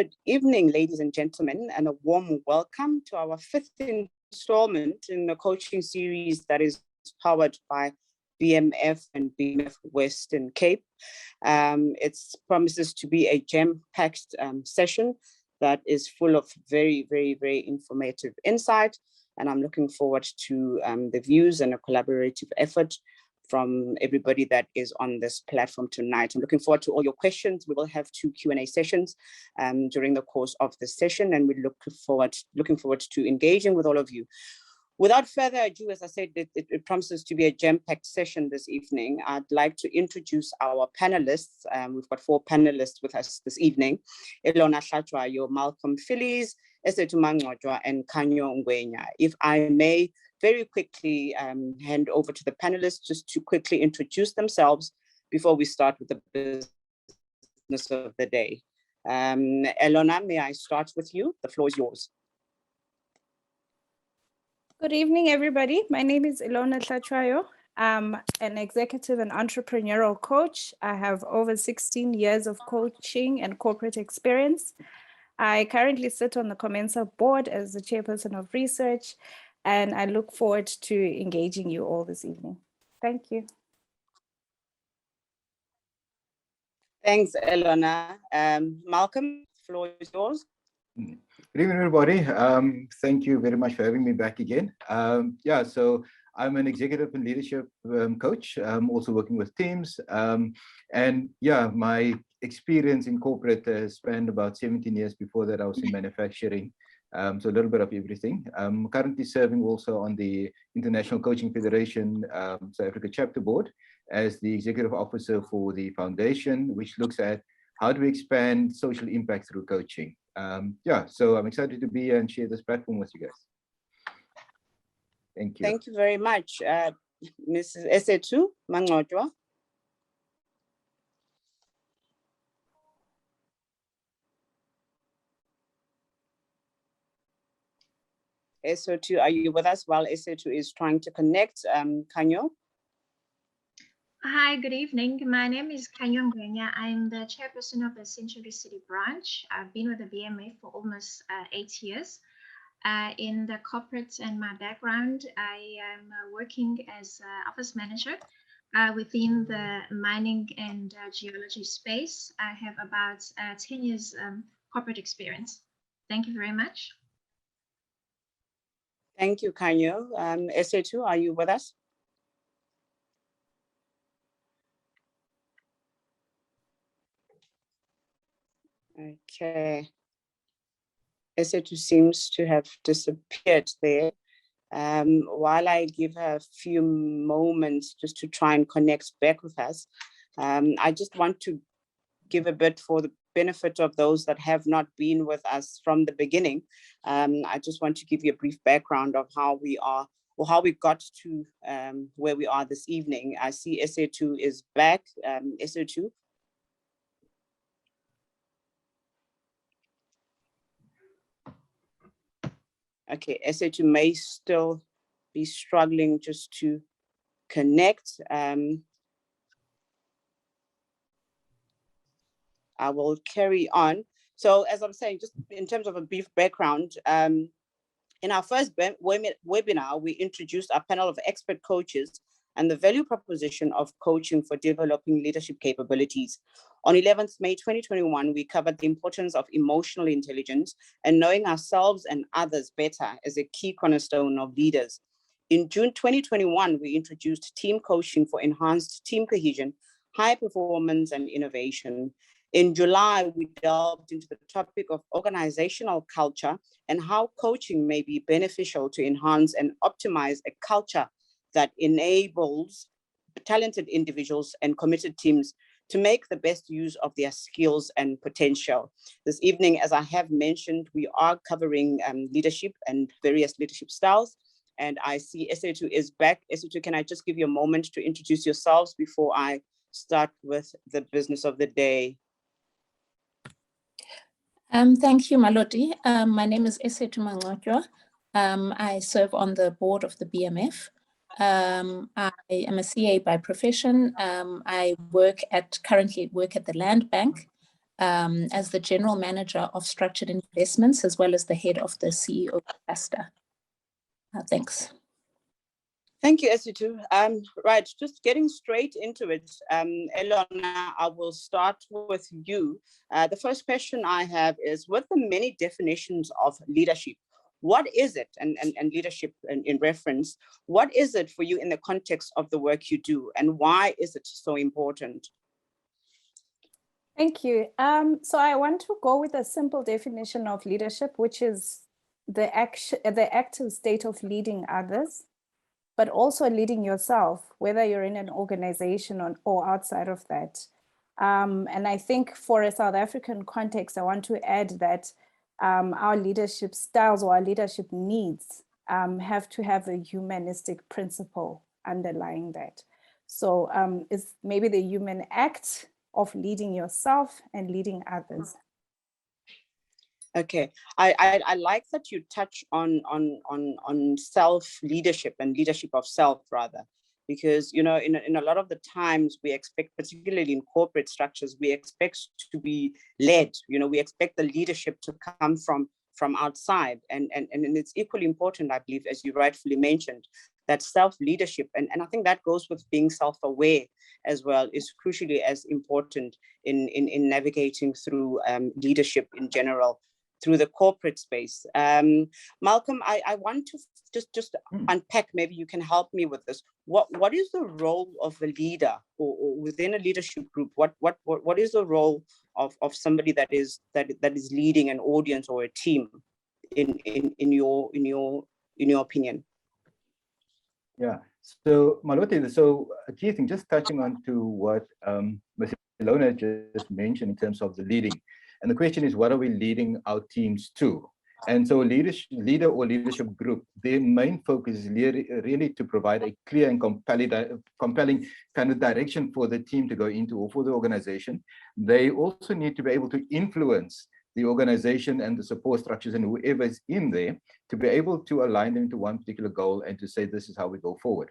Good evening, ladies and gentlemen, and a warm welcome to our fifth installment in the coaching series that is powered by BMF and BMF Western Cape. It promises to be a jam-packed session that is full of very, very, very informative insight. And I'm looking forward to the views and a collaborative effort from everybody that is on this platform tonight. I'm looking forward to all your questions. We will have 2 Q&A sessions during the course of the session, and we looking forward to engaging with all of you. Without further ado, as I said, it promises to be a jam-packed session this evening. I'd like to introduce our panelists. We've got 4 panelists with us this evening. Ilona Hlatshwayo, Malcolm Phillies, Esethu Mangcwatshwa, and Khanyo Ngwenya. If I may very quickly hand over to the panelists just to quickly introduce themselves before we start with the business of the day. Ilona, may I start with you? The floor is yours. Good evening, everybody. My name is Ilona Hlatshwayo. I'm an executive and entrepreneurial coach. I have over 16 years of coaching and corporate experience. I currently sit on the Comensa board as the chairperson of research, and I look forward to engaging you all this evening. Thank you. Thanks, Ilona. Malcolm, the floor is yours. Good evening, everybody. Thank you very much for having me back again. So I'm an executive and leadership coach. I'm also working with teams. My experience in corporate has spanned about 17 years. Before that, I was in manufacturing. So a little bit of everything. I'm currently serving also on the International Coaching Federation South Africa chapter board as the executive officer for the foundation, which looks at how do we expand social impact through coaching. So I'm excited to be here and share this platform with you guys. Thank you. Thank you very much. Mrs. Esethu Mangcwatshwa. Esethu, are you with us while Esethu is trying to connect? Khanyo? Hi, good evening. My name is Khanyo Ngwenya. I'm the chairperson of the Century City branch. I've been with the BMF for almost 8 years. In the corporate and my background, I am working as office manager within the mining and geology space. I have about 10 years corporate experience. Thank you very much. Thank you, Khanyo. Esethu, are you with us? Okay. Esethu seems to have disappeared there. While I give her a few moments just to try and connect back with us, I just want to give a bit for the benefit of those that have not been with us from the beginning. I just want to give you a brief background of how we are, or how we got to where we are this evening. I see Esethu is back. Esethu. Okay, Esethu may still be struggling just to connect. I will carry on. So as I'm saying, just in terms of a brief background, in our first webinar, we introduced our panel of expert coaches and the value proposition of coaching for developing leadership capabilities. On 11th May 2021, we covered the importance of emotional intelligence and knowing ourselves and others better as a key cornerstone of leaders. In June 2021, we introduced team coaching for enhanced team cohesion, high performance, and innovation. In July, we delved into the topic of organizational culture and how coaching may be beneficial to enhance and optimize a culture that enables talented individuals and committed teams to make the best use of their skills and potential. This evening, as I have mentioned, we are covering leadership and various leadership styles. And I see Esethu is back. Esethu, can I just give you a moment to introduce yourselves before I start with the business of the day? Thank you, Maloti. My name is Esethu Mangcwatshwa. I serve on the board of the BMF. I am a CA by profession. I currently work at the Land Bank. as the General Manager of Structured Investments, as well as the head of the CEO cluster. Thanks. Thank you, Esitu. Right, just getting straight into it, Elona, I will start with you. The first question I have is, with the many definitions of leadership, what is it, and leadership in reference, what is it for you in the context of the work you do, and why is it so important? Thank you. So I want to go with a simple definition of leadership, which is the active state of leading others, but also leading yourself, whether you're in an organization or outside of that. And I think for a South African context, I want to add that our leadership styles or our leadership needs have to have a humanistic principle underlying that. So it's maybe the human act of leading yourself and leading others. Okay, I like that you touch on self-leadership and leadership of self, rather, because, you know, in a lot of the times we expect, particularly in corporate structures, we expect to be led, you know, we expect the leadership to come from outside, and it's equally important, I believe, as you rightfully mentioned, that self-leadership, and I think that goes with being self-aware as well, is crucially as important in navigating through leadership in general, through the corporate space. Malcolm, I want to just unpack, maybe you can help me with this. What is the role of a leader, or within a leadership group? What is the role of somebody that is leading an audience or a team in your opinion? Yeah. So Maloti, so a key thing, just touching on to what Ms. Ilona just mentioned in terms of the leading. And the question is, what are we leading our teams to? And so leader or leadership group, their main focus is really to provide a clear and compelling kind of direction for the team to go into, or for the organization. They also need to be able to influence the organization and the support structures and whoever is in there to be able to align them to one particular goal and to say, this is how we go forward.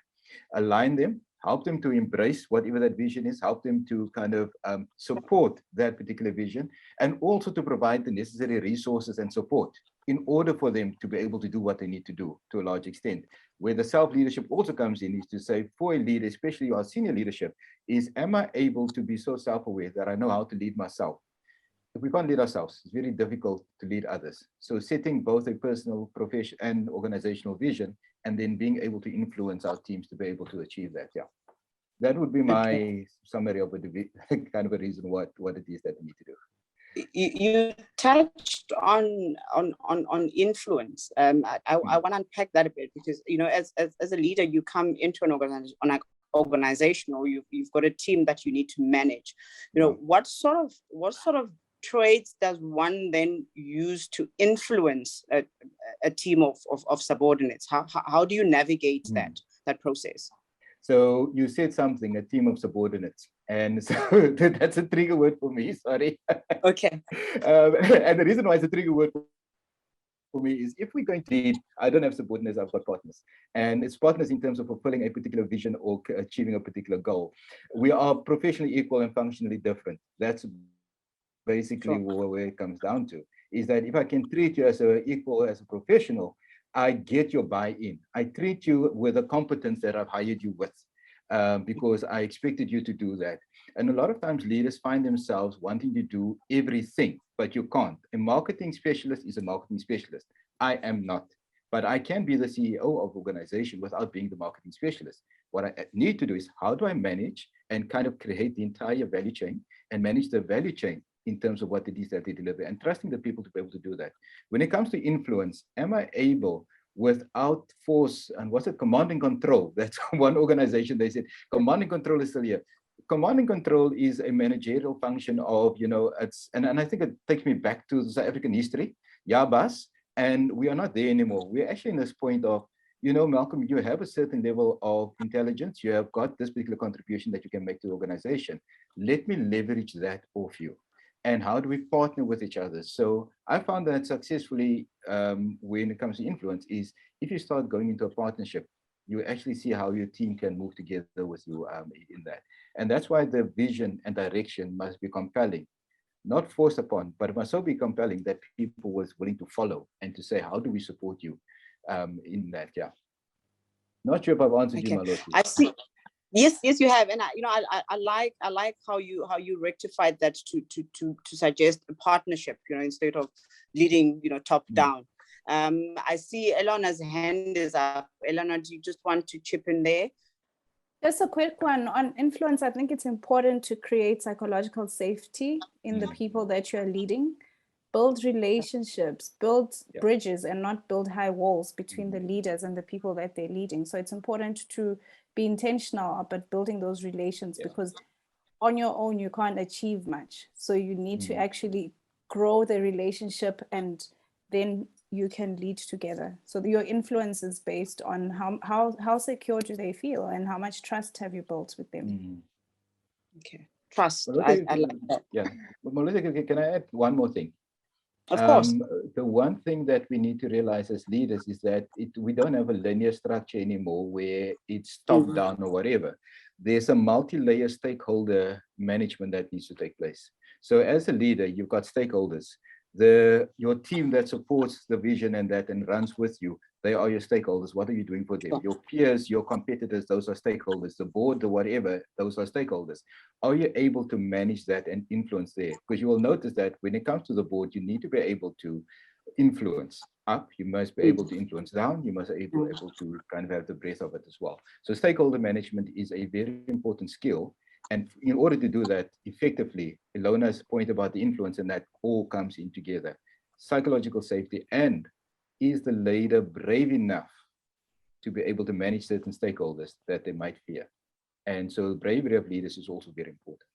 Align them, help them to embrace whatever that vision is, help them to kind of support that particular vision, and also to provide the necessary resources and support in order for them to be able to do what they need to do to a large extent. Where the self-leadership also comes in is to say, for a leader, especially our senior leadership, is, am I able to be so self-aware that I know how to lead myself? If we can't lead ourselves, it's very difficult to lead others. So setting both a personal, professional, and organizational vision, and then being able to influence our teams to be able to achieve that. Yeah, that would be my summary of a kind of a reason what it is that we need to do. You touched on influence. I want to unpack that a bit, because, you know, as a leader, you come into an organization, or you've got a team that you need to manage. You know, what sort of traits does one then use to influence a team of subordinates? How do you navigate that process? So you said something, a team of subordinates, and so that's a trigger word for me, sorry. Okay. And the reason why it's a trigger word for me is, if we're going to lead, I don't have subordinates, I've got partners. And it's partners in terms of fulfilling a particular vision or achieving a particular goal. We are professionally equal and functionally different. That's basically where it comes down to, is that if I can treat you as an equal, as a professional, I get your buy-in. I treat you with the competence that I've hired you with, because I expected you to do that. And a lot of times leaders find themselves wanting to do everything, but you can't. A marketing specialist is a marketing specialist. I am not, but I can be the CEO of organization without being the marketing specialist. What I need to do is, how do I manage and kind of create the entire value chain and manage the value chain in terms of what it is that they deliver, and trusting the people to be able to do that. When it comes to influence, am I able, without force, and what's it, command and control? That's one organization, they said, command and control is still here. Command and control is a managerial function of, you know, and I think it takes me back to South African history, Yabas, and we are not there anymore. We're actually in this point of, you know, Malcolm, you have a certain level of intelligence, you have got this particular contribution that you can make to the organization. Let me leverage that off you. And how do we partner with each other? So I found that successfully, when it comes to influence, is if you start going into a partnership, you actually see how your team can move together with you in that. And that's why the vision and direction must be compelling. not forced upon, but it must so be compelling that people was willing to follow and to say, how do we support you in that? Yeah. Not sure if I've answered you, Maloti. I see. Yes, you have, and I like how you rectified that to suggest a partnership, instead of leading, top down. I see Eleanor's hand is up. Eleanor, do you just want to chip in there? Just a quick one on influence. I think it's important to create psychological safety in the people that you're leading. Build relationships, build bridges, and not build high walls between the leaders and the people that they're leading. So it's important to be intentional about building those relations, because on your own, you can't achieve much. So you need to actually grow the relationship, and then you can lead together. So your influence is based on how secure do they feel and how much trust have you built with them. Okay, trust. Maloti, I like that. Yeah, Maloti, can I add one more thing? Of course. The one thing that we need to realize as leaders is that we don't have a linear structure anymore where it's top down or whatever. There's a multi-layer stakeholder management that needs to take place. So as a leader, you've got stakeholders. Your team that supports the vision and runs with you, they are your stakeholders. What are you doing for them? Your peers, your competitors, those are stakeholders. The board, the whatever, those are stakeholders. Are you able to manage that and influence there? Because you will notice that when it comes to the board, you need to be able to influence up. You must be able to influence down. You must be able to kind of have the breadth of it as well. So stakeholder management is a very important skill. And in order to do that effectively, Ilona's point about the influence, and that all comes in together. Psychological safety, and is the leader brave enough to be able to manage certain stakeholders that they might fear? And so the bravery of leaders is also very important.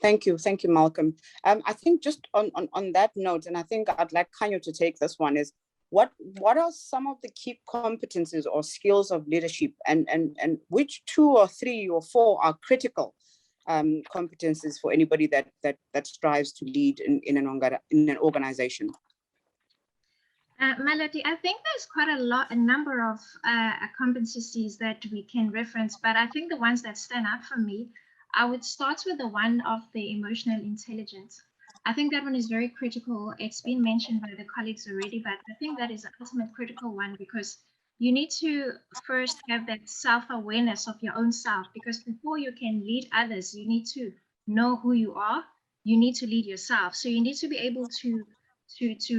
Thank you, Malcolm. I think just on that note, and I think I'd like Khanyo to take this one, is what are some of the key competencies or skills of leadership, and which 2 or 3 or 4 are critical competencies for anybody that strives to lead in an organization? Maloti, I think there's quite a number of competencies that we can reference, but I think the ones that stand out for me, I would start with the one of the emotional intelligence. I think that one is very critical. It's been mentioned by the colleagues already, but I think that is the ultimate critical one, because you need to first have that self-awareness of your own self, because before you can lead others, you need to know who you are. You need to lead yourself. So you need to be able to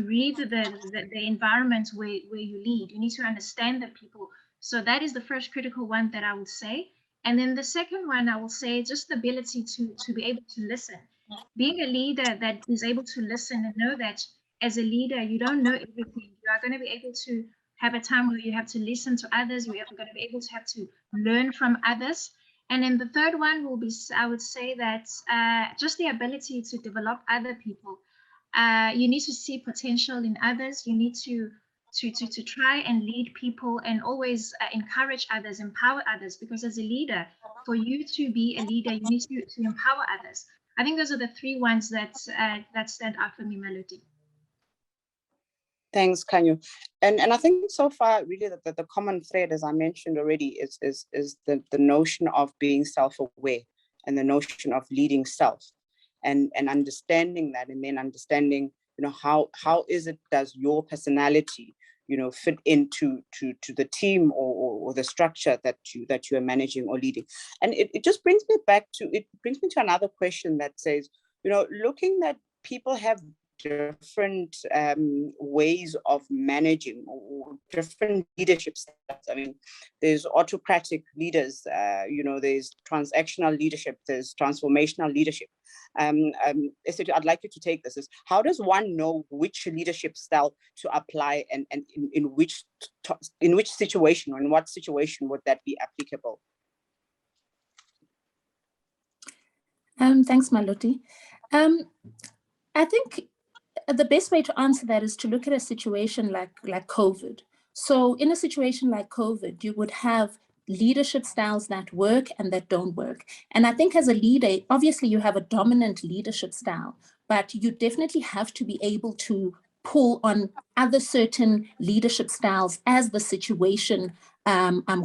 read the environment where you lead. You need to understand the people. So that is the first critical one that I would say. And then the second one, I will say, just the ability to be able to listen. Being a leader that is able to listen and know that as a leader, you don't know everything. You are going to be able to have a time where you have to listen to others. You are going to be able to have to learn from others. And then the third one will be, I would say that just the ability to develop other people. You need to see potential in others. You need to try and lead people and always encourage others, empower others, because as a leader, for you to be a leader, you need to empower others. I think those are the 3 ones that stand out for me, Maloti. Thanks, Khanyo. And I think so far, really, the common thread, as I mentioned already, is the notion of being self-aware and the notion of leading self, and understanding that, and then understanding, how does your personality, fit into the team or the structure that you are managing or leading. And it just brings me to another question that says, looking that people have different ways of managing or different leadership styles. I mean, there's autocratic leaders, there's transactional leadership, there's transformational leadership. I'd like you to take this. Is how does one know which leadership style to apply, and in which situation, or in what situation would that be applicable? Thanks, Maloti. I think the best way to answer that is to look at a situation like COVID. So in a situation like COVID, you would have leadership styles that work and that don't work. And I think as a leader, obviously you have a dominant leadership style, but you definitely have to be able to pull on other certain leadership styles as the situation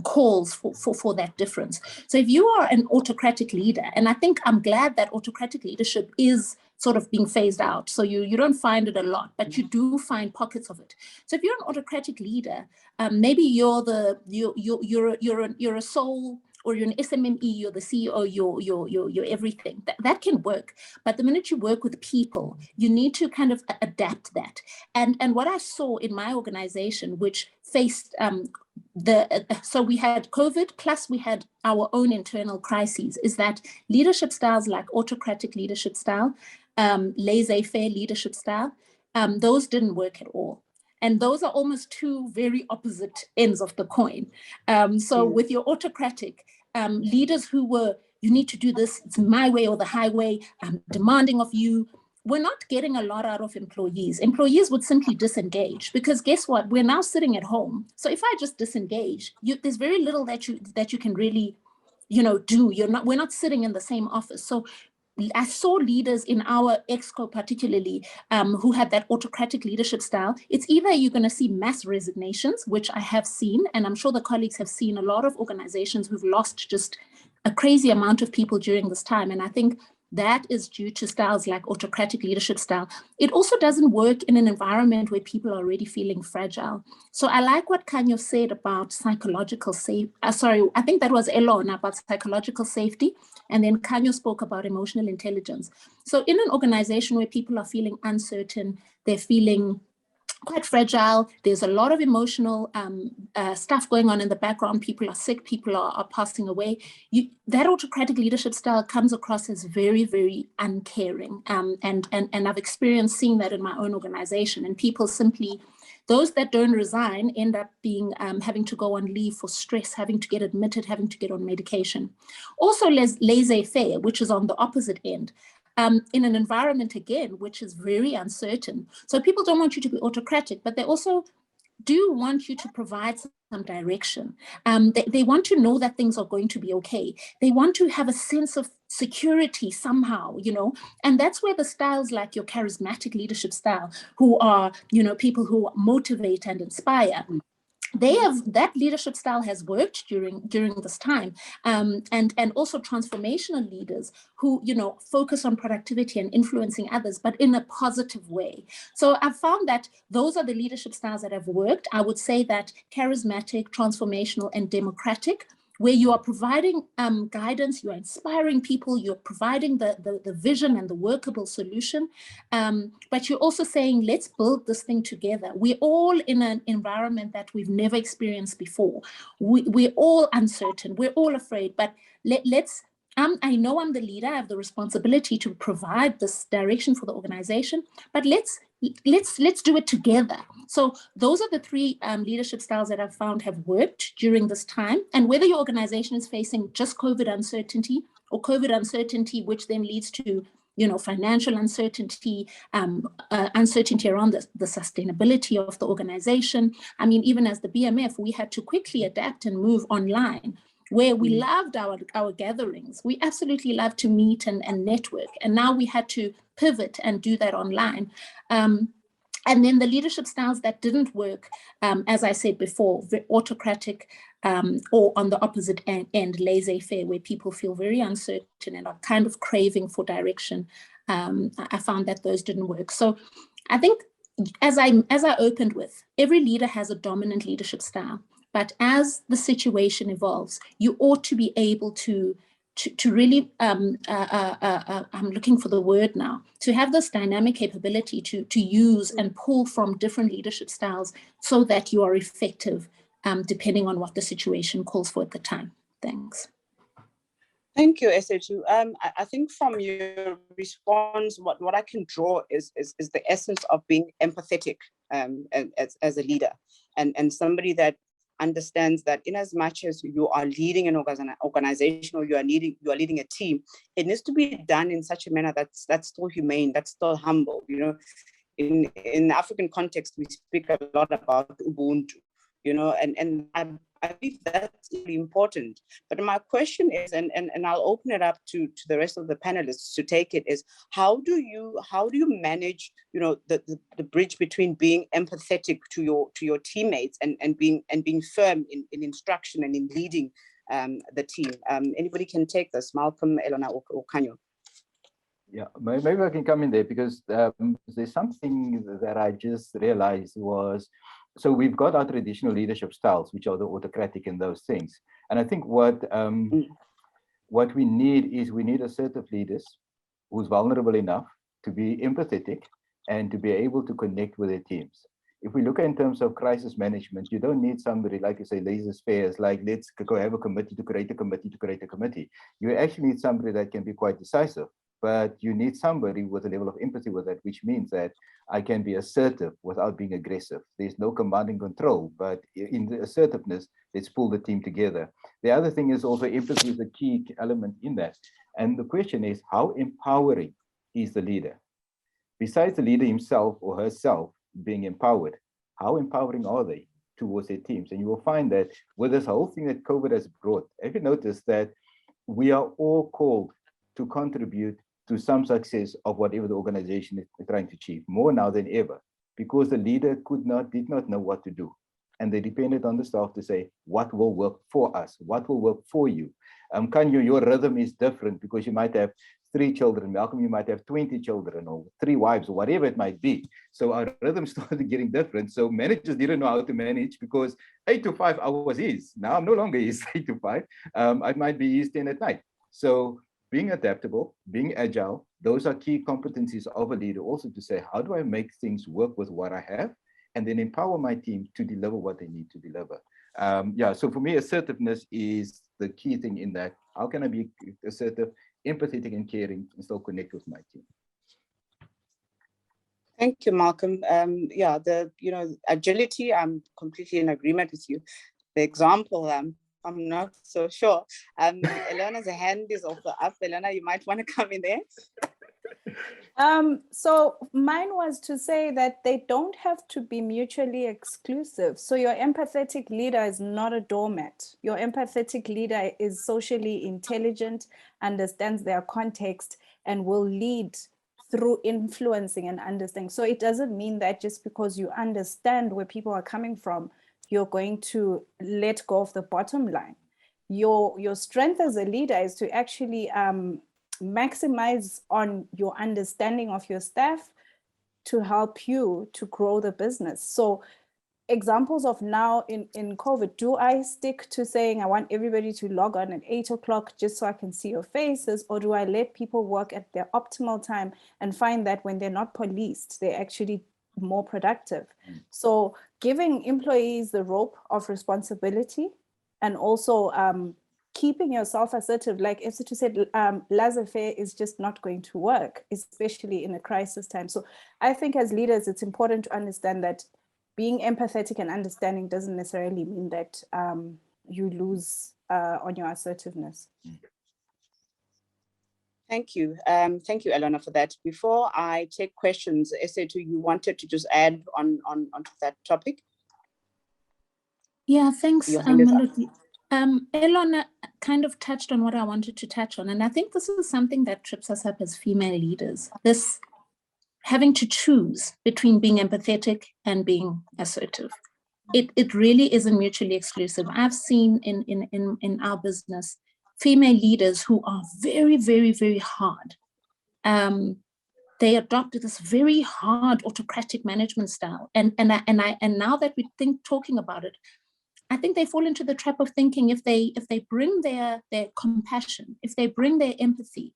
calls for that difference. So if you are an autocratic leader, and I think I'm glad that autocratic leadership is sort of being phased out. So you don't find it a lot, but you do find pockets of it. So if you're an autocratic leader, maybe you're a sole, or you're an SMME, you're the CEO, you're everything. That can work. But the minute you work with people, you need to kind of adapt that. And what I saw in my organization, which faced so we had COVID, plus we had our own internal crises, is that leadership styles like autocratic leadership style, laissez-faire leadership style, those didn't work at all. And those are almost two very opposite ends of the coin. So with your autocratic leaders who were, you need to do this, it's my way or the highway, I'm demanding of you, we're not getting a lot out of employees. Employees would simply disengage, because guess what? We're now sitting at home. So if I just disengage, there's very little that you can really, do. We're not sitting in the same office. So I saw leaders in our exco particularly who had that autocratic leadership style. It's either you're going to see mass resignations, which I have seen, and I'm sure the colleagues have seen a lot of organizations who've lost just a crazy amount of people during this time. And I think that is due to styles like autocratic leadership style. It also doesn't work in an environment where people are already feeling fragile. So I like what Kanyo said about psychological safety. I think that was Elona about psychological safety. And then Kanyo spoke about emotional intelligence. So in an organization where people are feeling uncertain, they're feeling quite fragile, there's a lot of emotional stuff going on in the background, people are sick, people are passing away, that autocratic leadership style comes across as very, very uncaring. And I've experienced seeing that in my own organization, and people simply, those that don't resign end up being having to go on leave for stress, having to get admitted, having to get on medication. Also laissez-faire, which is on the opposite end. In an environment, again, which is very uncertain. So people don't want you to be autocratic, but they also do want you to provide some direction. They want to know that things are going to be okay. They want to have a sense of security somehow, and that's where the styles like your charismatic leadership style, who are, people who motivate and inspire, that leadership style has worked during this time, and also transformational leaders who focus on productivity and influencing others, but in a positive way. So I've found that those are the leadership styles that have worked. I would say that charismatic, transformational, and democratic, where you are providing guidance, you are inspiring people, you're providing the vision and the workable solution, but you're also saying, let's build this thing together. We're all in an environment that we've never experienced before. We're all uncertain, we're all afraid, but let's, I know I'm the leader, I have the responsibility to provide this direction for the organization, but let's do it together. So those are the three leadership styles that I've found have worked during this time. And whether your organization is facing just COVID uncertainty, or COVID uncertainty, which then leads to financial uncertainty, uncertainty around the sustainability of the organization. I mean, even as the BMF, we had to quickly adapt and move online, where we loved our gatherings. We absolutely loved to meet and network. And now we had to pivot and do that online. And then the leadership styles that didn't work, as I said before, autocratic, or on the opposite end, laissez-faire, where people feel very uncertain and are kind of craving for direction. I found that those didn't work. So I think, as I opened with, every leader has a dominant leadership style. But as the situation evolves, you ought to be able to really, I'm looking for the word now, to have this dynamic capability to use and pull from different leadership styles so that you are effective, depending on what the situation calls for at the time. Thanks. Thank you, SHU. I think from your response, what I can draw is the essence of being empathetic as a leader, and somebody that understands that in as much as you are leading an organization, or you are leading a team, it needs to be done in such a manner that's still humane, that's still humble. In the African context, we speak a lot about Ubuntu, and I believe that's really important. But my question is, and I'll open it up to the rest of the panelists to take it, is how do you manage the bridge between being empathetic to your teammates and being firm in instruction and in leading the team? Anybody can take this, Malcolm, Elona, or Kanyo. Yeah, maybe I can come in there because there's something that I just realized was, so we've got our traditional leadership styles, which are the autocratic and those things. And I think what we need is we need assertive leaders who's vulnerable enough to be empathetic and to be able to connect with their teams. If we look in terms of crisis management, you don't need somebody, like you say, laissez-faire, like let's go have a committee to create a committee to create a committee. You actually need somebody that can be quite decisive, but you need somebody with a level of empathy with that, which means that I can be assertive without being aggressive. There's no command and control, but in the assertiveness, let's pull the team together. The other thing is also empathy is a key element in that. And the question is, how empowering is the leader? Besides the leader himself or herself being empowered, how empowering are they towards their teams? And you will find that with this whole thing that COVID has brought, have you noticed that we are all called to contribute to some success of whatever the organization is trying to achieve, more now than ever, because the leader did not know what to do. And they depended on the staff to say, what will work for us? What will work for you? Kanyo, your rhythm is different because you might have 3 children. Malcolm, you might have 20 children or 3 wives or whatever it might be. So our rhythm started getting different. So managers didn't know how to manage because 8 to 5 hours is. Now I'm no longer is 8 to 5. I might be 10 at night. So being adaptable, being agile, those are key competencies of a leader also to say, how do I make things work with what I have? And then empower my team to deliver what they need to deliver. Yeah, so for me, assertiveness is the key thing in that. How can I be assertive, empathetic and caring and still connect with my team? Thank you, Malcolm. Yeah, agility, I'm completely in agreement with you. The example, I'm not so sure. Elena's hand is also up. Elena, you might want to come in there. So mine was to say that they don't have to be mutually exclusive. So your empathetic leader is not a doormat. Your empathetic leader is socially intelligent, understands their context, and will lead through influencing and understanding. So it doesn't mean that just because you understand where people are coming from, you're going to let go of the bottom line. Your strength as a leader is to actually maximize on your understanding of your staff to help you to grow the business. So examples of now in COVID, do I stick to saying I want everybody to log on at 8 o'clock just so I can see your faces, or do I let people work at their optimal time and find that when they're not policed, they're actually more productive? So giving employees the rope of responsibility and also keeping yourself assertive, like Esitu said, laissez-faire is just not going to work, especially in a crisis time. So I think as leaders, it's important to understand that being empathetic and understanding doesn't necessarily mean that you lose on your assertiveness. Thank you. Thank you, Elena, for that. Before I take questions, Esitu, you wanted to just add onto that topic? Yeah, thanks, Maludi. Elona kind of touched on what I wanted to touch on, and I think this is something that trips us up as female leaders, this having to choose between being empathetic and being assertive. It really isn't mutually exclusive. I've seen in our business female leaders who are very, very, very hard. They adopted this very hard autocratic management style, and now that we talking about it, I think they fall into the trap of thinking if they bring their compassion, if they bring their empathy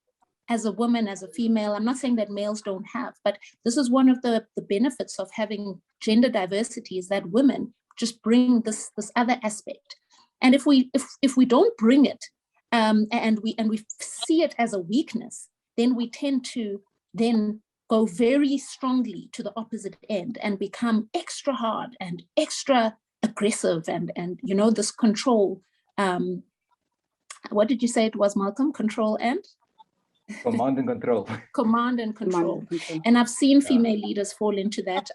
as a woman, as a female, I'm not saying that males don't have, but this is one of the benefits of having gender diversity, is that women just bring this other aspect. And if we don't bring it and we see it as a weakness, then we tend to then go very strongly to the opposite end and become extra hard and extra aggressive and you know, this control. What did you say it was, Malcolm? Control and? Command and control. Command and control. And I've seen female leaders fall into that.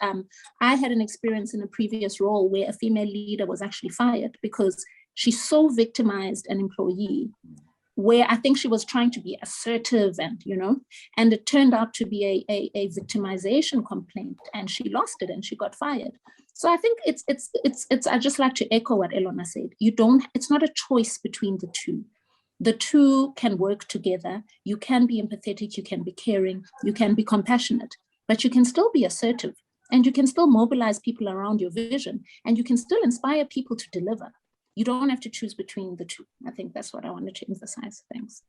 I had an experience in a previous role where a female leader was actually fired because she so victimized an employee, where I think she was trying to be assertive and, you know, and it turned out to be a victimization complaint, and she lost it and she got fired. So I think it's I just like to echo what Elona said. It's not a choice between the two. the two can work together. You can be empathetic, you can be caring, you can be compassionate, but you can still be assertive, and you can still mobilize people around your vision, and you can still inspire people to deliver. You don't have to choose between the two. I think that's what I wanted to emphasize. Thanks.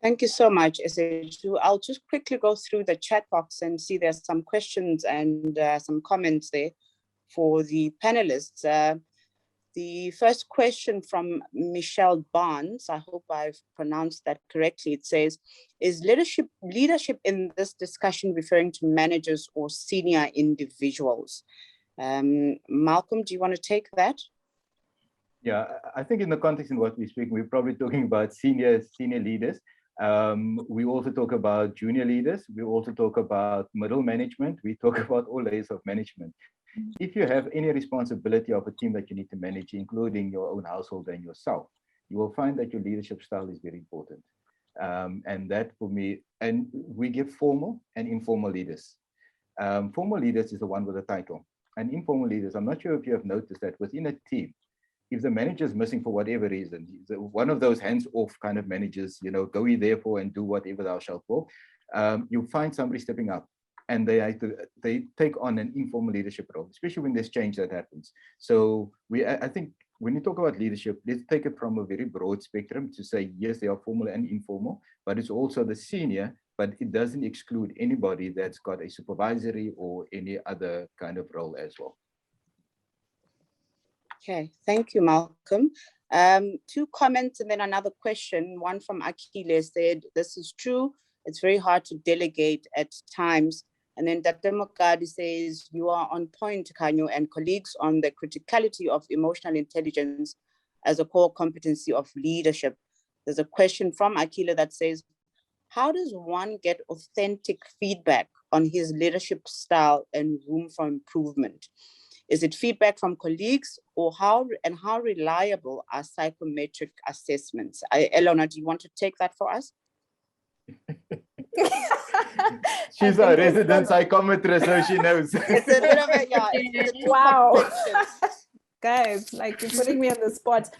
Thank you so much, SH2. I'll just quickly go through the chat box and see there's some questions and some comments there for the panelists. The first question from Michelle Barnes, I hope I've pronounced that correctly. It says, is leadership in this discussion referring to managers or senior individuals? Malcolm, do you want to take that? Yeah, I think in the context in what we speak, we're probably talking about senior leaders. We also talk about junior leaders. We also talk about middle management. We talk about all layers of management. If you have any responsibility of a team that you need to manage, including your own household and yourself, you will find that your leadership style is very important. And that for me, and we give formal and informal leaders. Formal leaders is the one with a title. And informal leaders, I'm not sure if you have noticed that within a team, if the manager is missing for whatever reason, one of those hands-off kind of managers, you know, go ye therefore and do whatever thou shalt for, you'll find somebody stepping up, and they take on an informal leadership role, especially when there's change that happens. So I think when you talk about leadership, let's take it from a very broad spectrum to say, yes, they are formal and informal, but it's also the senior, but it doesn't exclude anybody that's got a supervisory or any other kind of role as well. Okay, thank you, Malcolm. 2 comments and then another question. One from Akile said, this is true. It's very hard to delegate at times. And then Datemokadi says, you are on point, Khanyo, and colleagues on the criticality of emotional intelligence as a core competency of leadership. There's a question from Akile that says, how does one get authentic feedback on his leadership style and room for improvement? Is it feedback from colleagues, or how reliable are psychometric assessments? Elona, do you want to take that for us? She's a resident psychometrist, so she knows. It's a bit of a, yeah, it's a wow. Guys, like, you're putting me on the spot.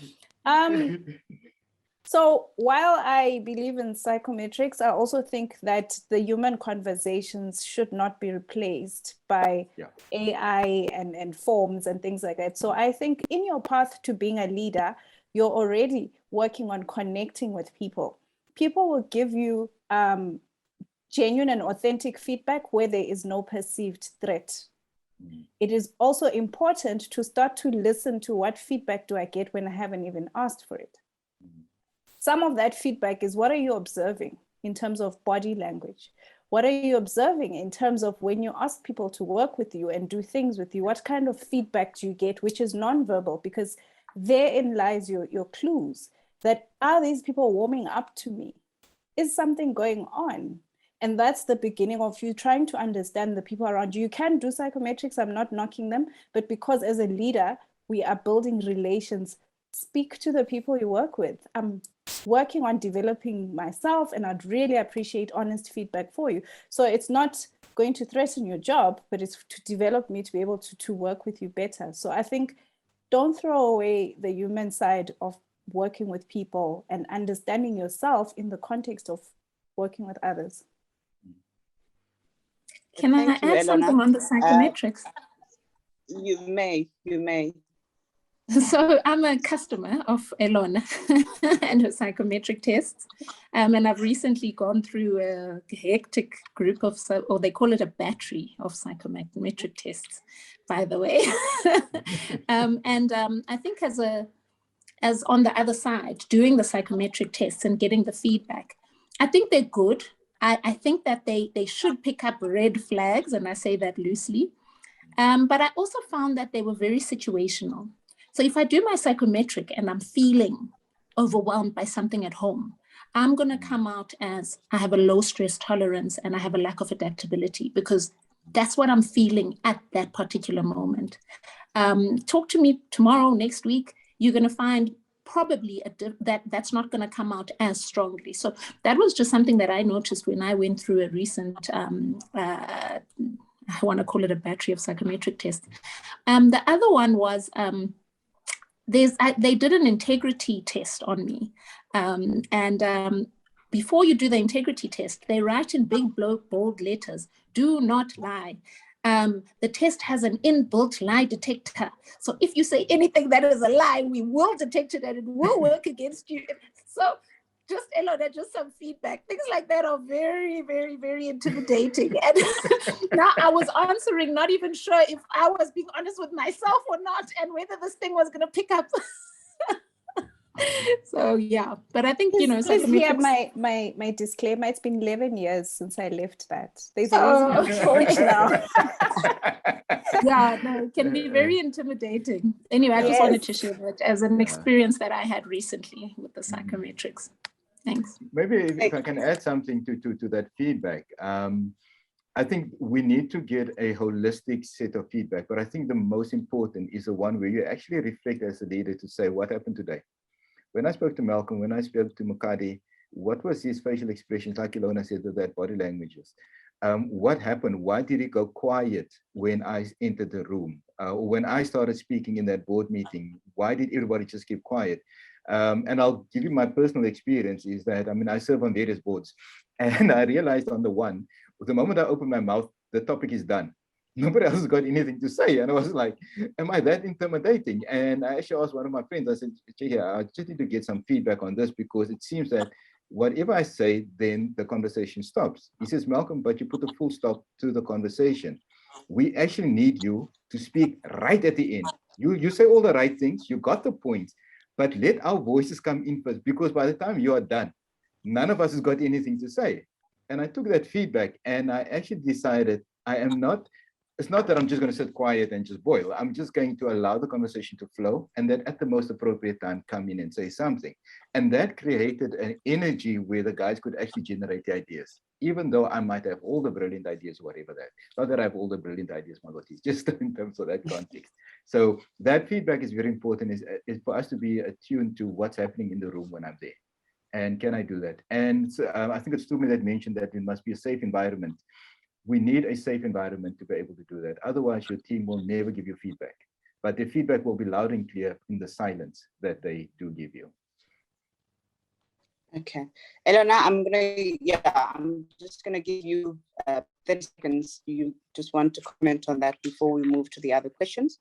So while I believe in psychometrics, I also think that the human conversations should not be replaced by AI and forms and things like that. So I think in your path to being a leader, you're already working on connecting with people. People will give you genuine and authentic feedback where there is no perceived threat. It is also important to start to listen to what feedback do I get when I haven't even asked for it. Some of that feedback is, what are you observing in terms of body language? What are you observing in terms of when you ask people to work with you and do things with you? What kind of feedback do you get, which is nonverbal? Because therein lies your clues that, are these people warming up to me? Is something going on? And that's the beginning of you trying to understand the people around you. You can do psychometrics, I'm not knocking them, but because as a leader, we are building relations, speak to the people you work with. I'm working on developing myself, and I'd really appreciate honest feedback for you. So it's not going to threaten your job, but it's to develop me to be able to work with you better. So I think don't throw away the human side of working with people and understanding yourself in the context of working with others. Can I add something on the psychometrics? You may. So I'm a customer of Elona and her psychometric tests. And I've recently gone through a hectic group of, or they call it a battery of psychometric tests, by the way. I think as on the other side, doing the psychometric tests and getting the feedback, I think they're good. I think that they should pick up red flags, and I say that loosely. But I also found that they were very situational. So if I do my psychometric and I'm feeling overwhelmed by something at home, I'm going to come out as I have a low stress tolerance and I have a lack of adaptability, because that's what I'm feeling at that particular moment. Talk to me tomorrow, next week, you're going to find probably that's not going to come out as strongly. So that was just something that I noticed when I went through a recent, I want to call it a battery of psychometric tests. The other one was, they did an integrity test on me. Before you do the integrity test, they write in big bold letters, do not lie. The test has an inbuilt lie detector. So if you say anything that is a lie, we will detect it and it will work against you. So just, Elona, just some feedback. Things like that are very, very, very intimidating. And now I was answering, not even sure if I was being honest with myself or not, and whether this thing was going to pick up. So yeah, but I think, you know, please hear my disclaimer. It's been 11 years since I left that. There's a reason I'm a coach now. Yeah, no, it can be very intimidating. Anyway, I just wanted to share that as an experience that I had recently with the psychometrics. Thanks. Maybe if I can add something to that feedback. I think we need to get a holistic set of feedback, but I think the most important is the one where you actually reflect as a leader to say, what happened today? When I spoke to Malcolm, when I spoke to Mukadi, what was his facial expressions, like Ilona said, with that body languages? What happened? Why did he go quiet when I entered the room? Or when I started speaking in that board meeting, why did everybody just keep quiet? And I'll give you my personal experience is that, I mean, I serve on various boards, and I realized on the one, the moment I open my mouth, the topic is done. Nobody else has got anything to say. And I was like, am I that intimidating? And I actually asked one of my friends, I said, I just need to get some feedback on this, because it seems that whatever I say, then the conversation stops. He says, Malcolm, but you put a full stop to the conversation. We actually need you to speak right at the end. You say all the right things, you got the points, but let our voices come in first, because by the time you are done, none of us has got anything to say. And I took that feedback and I actually decided it's not that I'm just going to sit quiet and just boil. I'm just going to allow the conversation to flow, and then at the most appropriate time, come in and say something. And that created an energy where the guys could actually generate the ideas, even though I might have all the brilliant ideas, whatever that. Not that I have all the brilliant ideas, Margotis, just in terms of that context. So that feedback is very important, is for us to be attuned to what's happening in the room when I'm there. And can I do that? And I think it's Tumi that mentioned that it must be a safe environment. We need a safe environment to be able to do that. Otherwise, your team will never give you feedback. But the feedback will be loud and clear in the silence that they do give you. Okay. Elona, I'm just gonna give you 30 seconds. You just want to comment on that before we move to the other questions?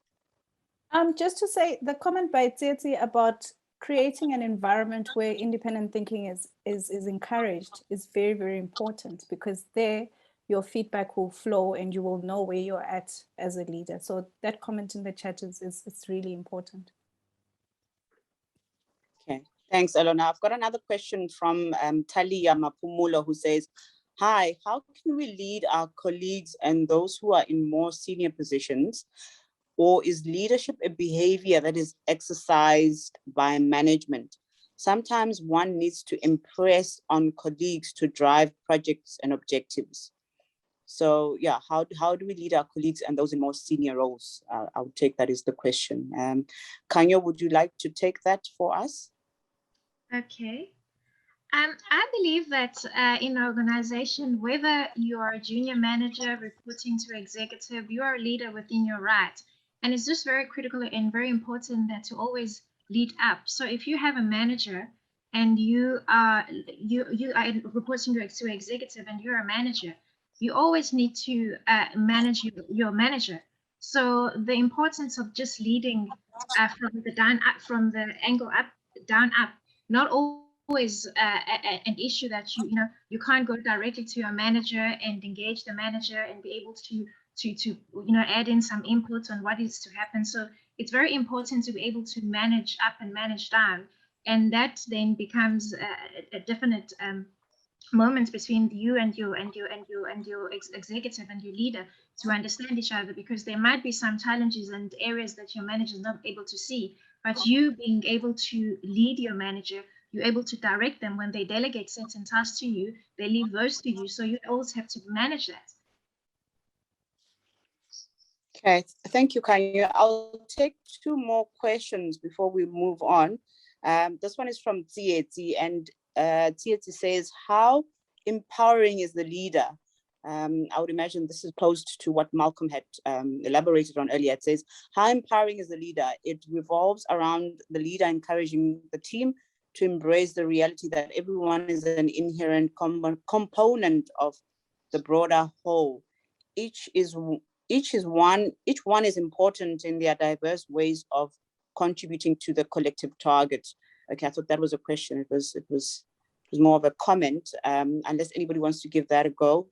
Just to say, the comment by Tsietsi about creating an environment where independent thinking is encouraged is very, very important, because there your feedback will flow and you will know where you're at as a leader. So that comment in the chat is really important. Okay, thanks, Elona. I've got another question from Talia Mapumulo, who says, hi, how can we lead our colleagues and those who are in more senior positions? Or is leadership a behavior that is exercised by management? Sometimes one needs to impress on colleagues to drive projects and objectives. So yeah, how do we lead our colleagues and those in more senior roles? I would take that as the question. Kanyo, would you like to take that for us? Okay. I believe that in an organization, whether you are a junior manager reporting to executive, you are a leader within your right. And it's just very critical and very important that to always lead up. So if you have a manager and you are reporting to executive and you're a manager, you always need to manage your manager. So the importance of just leading from the down up, from the angle up, down up, not always an issue that you can't go directly to your manager and engage the manager and be able to add in some input on what is to happen. So it's very important to be able to manage up and manage down, and that then becomes a definite moments between you and your executive and your leader to understand each other, because there might be some challenges and areas that your manager is not able to see, but you being able to lead your manager, you're able to direct them. When they delegate certain tasks to you, they leave those to you, so you always have to manage that. Okay, thank you, Kanya. I'll take two more questions before we move on. This one is from Tsietsi, and Tsietsi says, how empowering is the leader? I would imagine this is close to what Malcolm had elaborated on earlier. It says, how empowering is the leader? It revolves around the leader encouraging the team to embrace the reality that everyone is an inherent component of the broader whole. Each one is important in their diverse ways of contributing to the collective target. Okay, I thought that was a question. It was more of a comment, unless anybody wants to give that a go.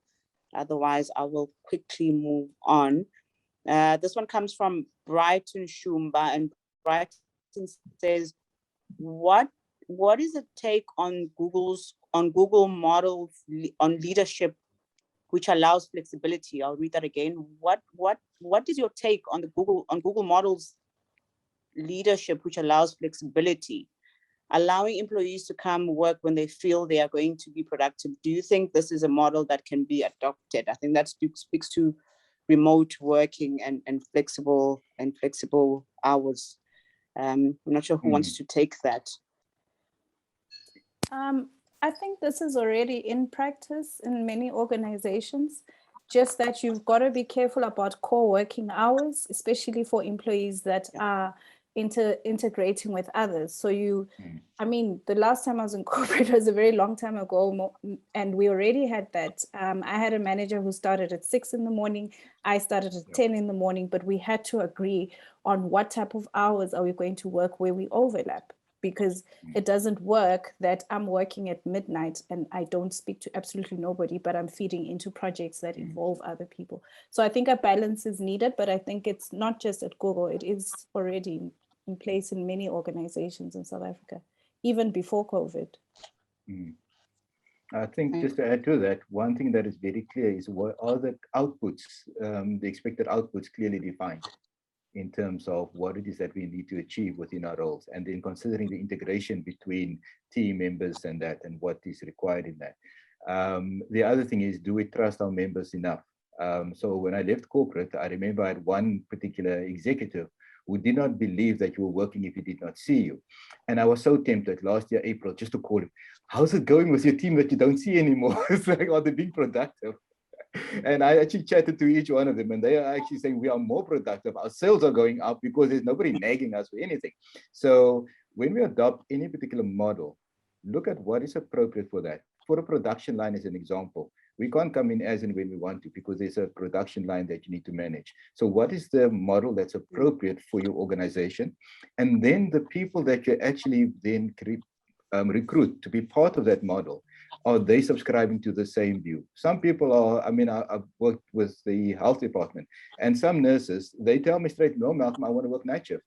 Otherwise, I will quickly move on. This one comes from Brighton Shumba, and Brighton says, what is the take on Google models on leadership which allows flexibility? I'll read that again. What is your take on Google models leadership which allows flexibility, allowing employees to come work when they feel they are going to be productive? Do you think this is a model that can be adopted? I think that speaks to remote working and flexible hours. I'm not sure who wants to take that. I think this is already in practice in many organizations, just that you've got to be careful about core working hours, especially for employees that are integrating with others. So I mean, the last time I was in corporate was a very long time ago, and we already had that. I had a manager who started at 6 in the morning. I started at 10 in the morning, but we had to agree on what type of hours are we going to work where we overlap, because it doesn't work that I'm working at midnight and I don't speak to absolutely nobody, but I'm feeding into projects that involve other people. So I think a balance is needed, but I think it's not just at Google, it is already in place in many organizations in South Africa, even before COVID. I think just to add to that, one thing that is very clear is what are the outputs, the expected outputs clearly defined in terms of what it is that we need to achieve within our roles, and then considering the integration between team members and that, and what is required in that. The other thing is, do we trust our members enough? So when I left corporate, I remember I had one particular executive who did not believe that you were working if he did not see you. And I was so tempted last year, April, just to call him, how's it going with your team that you don't see anymore? It's like, are they being productive? And I actually chatted to each one of them, and they are actually saying we are more productive. Our sales are going up because there's nobody nagging us for anything. So when we adopt any particular model, look at what is appropriate for that. For a production line, as an example, we can't come in as and when we want to, because there's a production line that you need to manage. So what is the model that's appropriate for your organization? And then the people that you actually then recruit to be part of that model, are they subscribing to the same view? Some people are, I mean, I've worked with the health department, and some nurses, they tell me straight, no, Malcolm, I want to work night shift.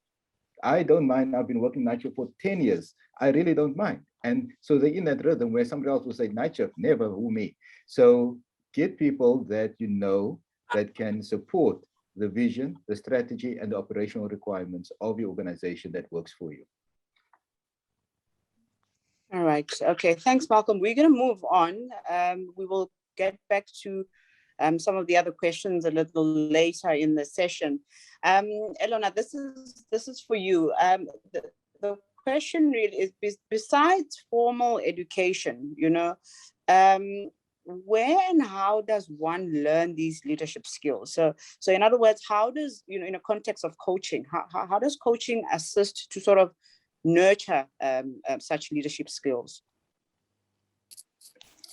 I don't mind. I've been working night shift for 10 years. I really don't mind. And so they're in that rhythm where somebody else will say, night shift, never, who me? So get people that you know that can support the vision, the strategy, and the operational requirements of your organization that works for you. All right. Okay. Thanks, Malcolm. We're going to move on. We will get back to some of the other questions a little later in the session. Elona, this is for you. The question really is, besides formal education, you know, where and how does one learn these leadership skills? So in other words, how does, you know, in a context of coaching, how does coaching assist to sort of nurture such leadership skills?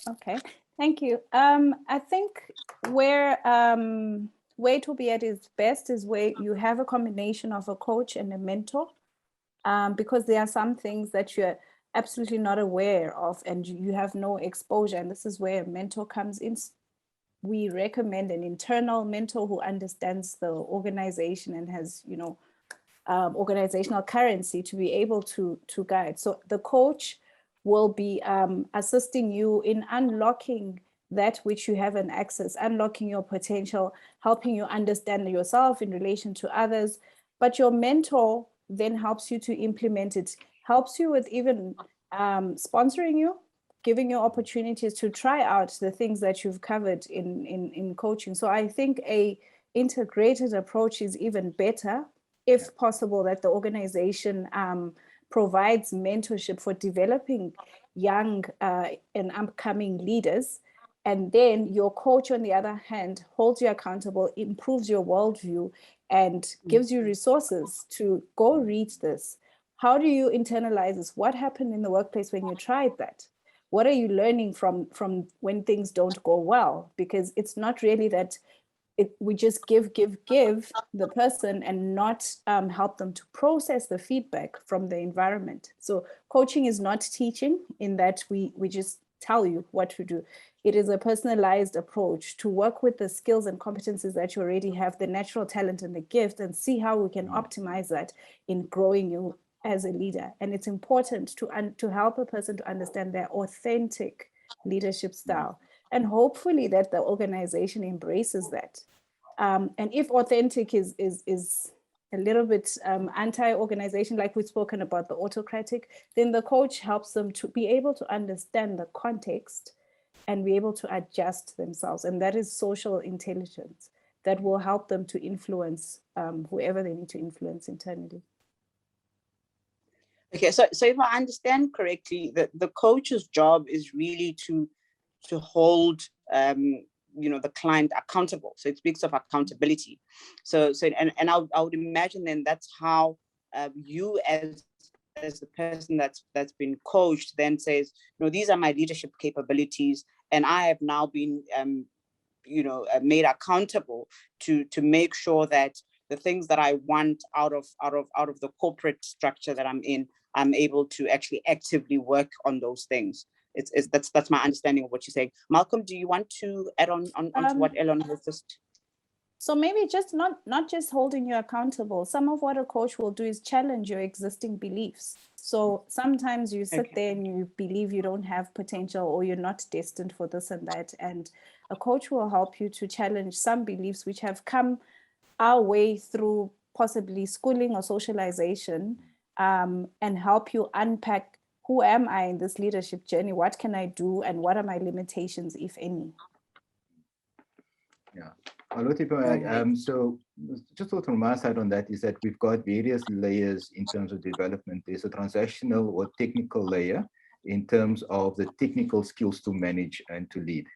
Okay, thank you. I think where it will be at its best is where you have a combination of a coach and a mentor, because there are some things that you're absolutely not aware of and you have no exposure, and this is where a mentor comes in. We recommend an internal mentor who understands the organization and has, you know, organizational currency to be able to guide. So the coach will be assisting you in unlocking that which you haven't accessed, unlocking your potential, helping you understand yourself in relation to others. But your mentor then helps you to implement it, helps you with even sponsoring you, giving you opportunities to try out the things that you've covered in coaching. So I think a integrated approach is even better, if possible, that the organization provides mentorship for developing young and upcoming leaders. And then your coach, on the other hand, holds you accountable, improves your worldview, and gives you resources to go read this. how do you internalize this? What happened in the workplace when you tried that? What are you learning from when things don't go well? Because it's not really that we just give the person and not help them to process the feedback from the environment. So coaching is not teaching in that we just tell you what to do. It is a personalized approach to work with the skills and competencies that you already have, the natural talent and the gift, and see how we can optimize that in growing you as a leader. And it's important to help a person to understand their authentic leadership style. And hopefully that the organization embraces that. And if authentic is a little bit anti-organization, like we've spoken about the autocratic, then the coach helps them to be able to understand the context and be able to adjust themselves. And that is social intelligence that will help them to influence whoever they need to influence internally. Okay, so if I understand correctly, the coach's job is really to hold the client accountable. So it speaks of accountability. So and I would imagine then that's how you as the person that's been coached then says, these are my leadership capabilities, and I have now been made accountable to make sure that the things that I want out of the corporate structure that I'm in, I'm able to actually actively work on those things. That's my understanding of what you're saying. Malcolm, do you want to add on to what Ellen has just? So maybe just not just holding you accountable. Some of what a coach will do is challenge your existing beliefs. So sometimes you sit there and you believe you don't have potential or you're not destined for this and that. And a coach will help you to challenge some beliefs which have come our way through possibly schooling or socialization, and help you unpack, who am I in this leadership journey? What can I do? And what are my limitations, if any? Yeah. So just thought from my side on that is that we've got various layers in terms of development. There's a transactional or technical layer in terms of the technical skills to manage and to lead.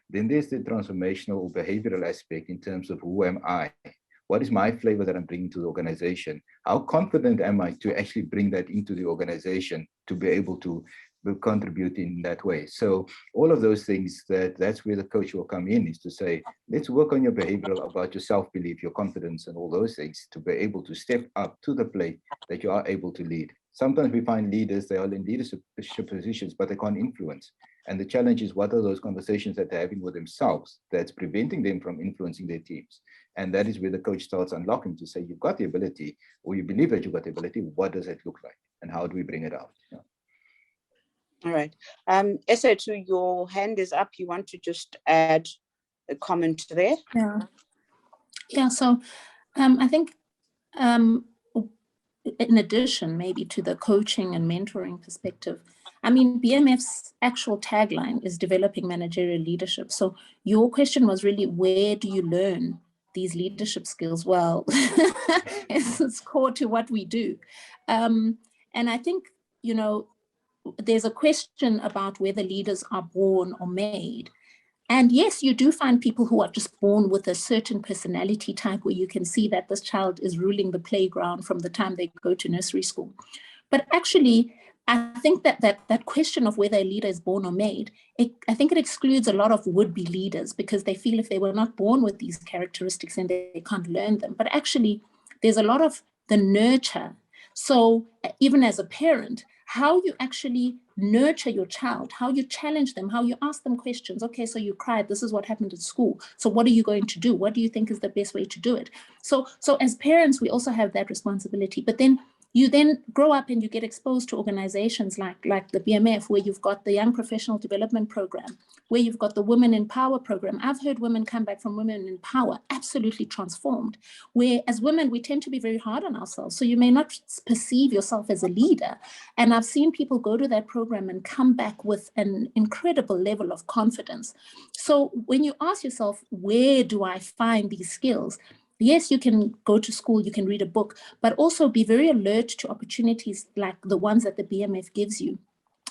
Then there's the transformational or behavioral aspect in terms of who am I? What is my flavor that I'm bringing to the organization? How confident am I to actually bring that into the organization to be able to contribute in that way? So all of those things, that's where the coach will come in, is to say, let's work on your behavioral, about your self-belief, your confidence, and all those things to be able to step up to the plate that you are able to lead. Sometimes we find leaders, they are in leadership positions, but they can't influence. And the challenge is, what are those conversations that they're having with themselves that's preventing them from influencing their teams? And that is where the coach starts unlocking to say, you've got the ability, or you believe that you've got the ability. What does it look like? And how do we bring it out? Yeah. All right. SO2, your hand is up. You want to just add a comment there? Yeah. So I think in addition, maybe to the coaching and mentoring perspective, I mean, BMF's actual tagline is developing managerial leadership. So your question was really, where do you learn these leadership skills? Well, it's core to what we do. And I think, there's a question about whether leaders are born or made. And yes, you do find people who are just born with a certain personality type where you can see that this child is ruling the playground from the time they go to nursery school. But actually, I think that question of whether a leader is born or made, I think it excludes a lot of would-be leaders, because they feel if they were not born with these characteristics and they can't learn them. But actually, there's a lot of the nurture. So even as a parent, how you actually nurture your child, how you challenge them, how you ask them questions. Okay, so you cried, this is what happened at school. So what are you going to do? What do you think is the best way to do it? So as parents, we also have that responsibility. But then you then grow up and you get exposed to organizations like the BMF, where you've got the Young Professional Development Program, where you've got the Women in Power program. I've heard women come back from Women in Power absolutely transformed, where as women, we tend to be very hard on ourselves. So you may not perceive yourself as a leader. And I've seen people go to that program and come back with an incredible level of confidence. So when you ask yourself, where do I find these skills? Yes, you can go to school, you can read a book, but also be very alert to opportunities like the ones that the BMF gives you.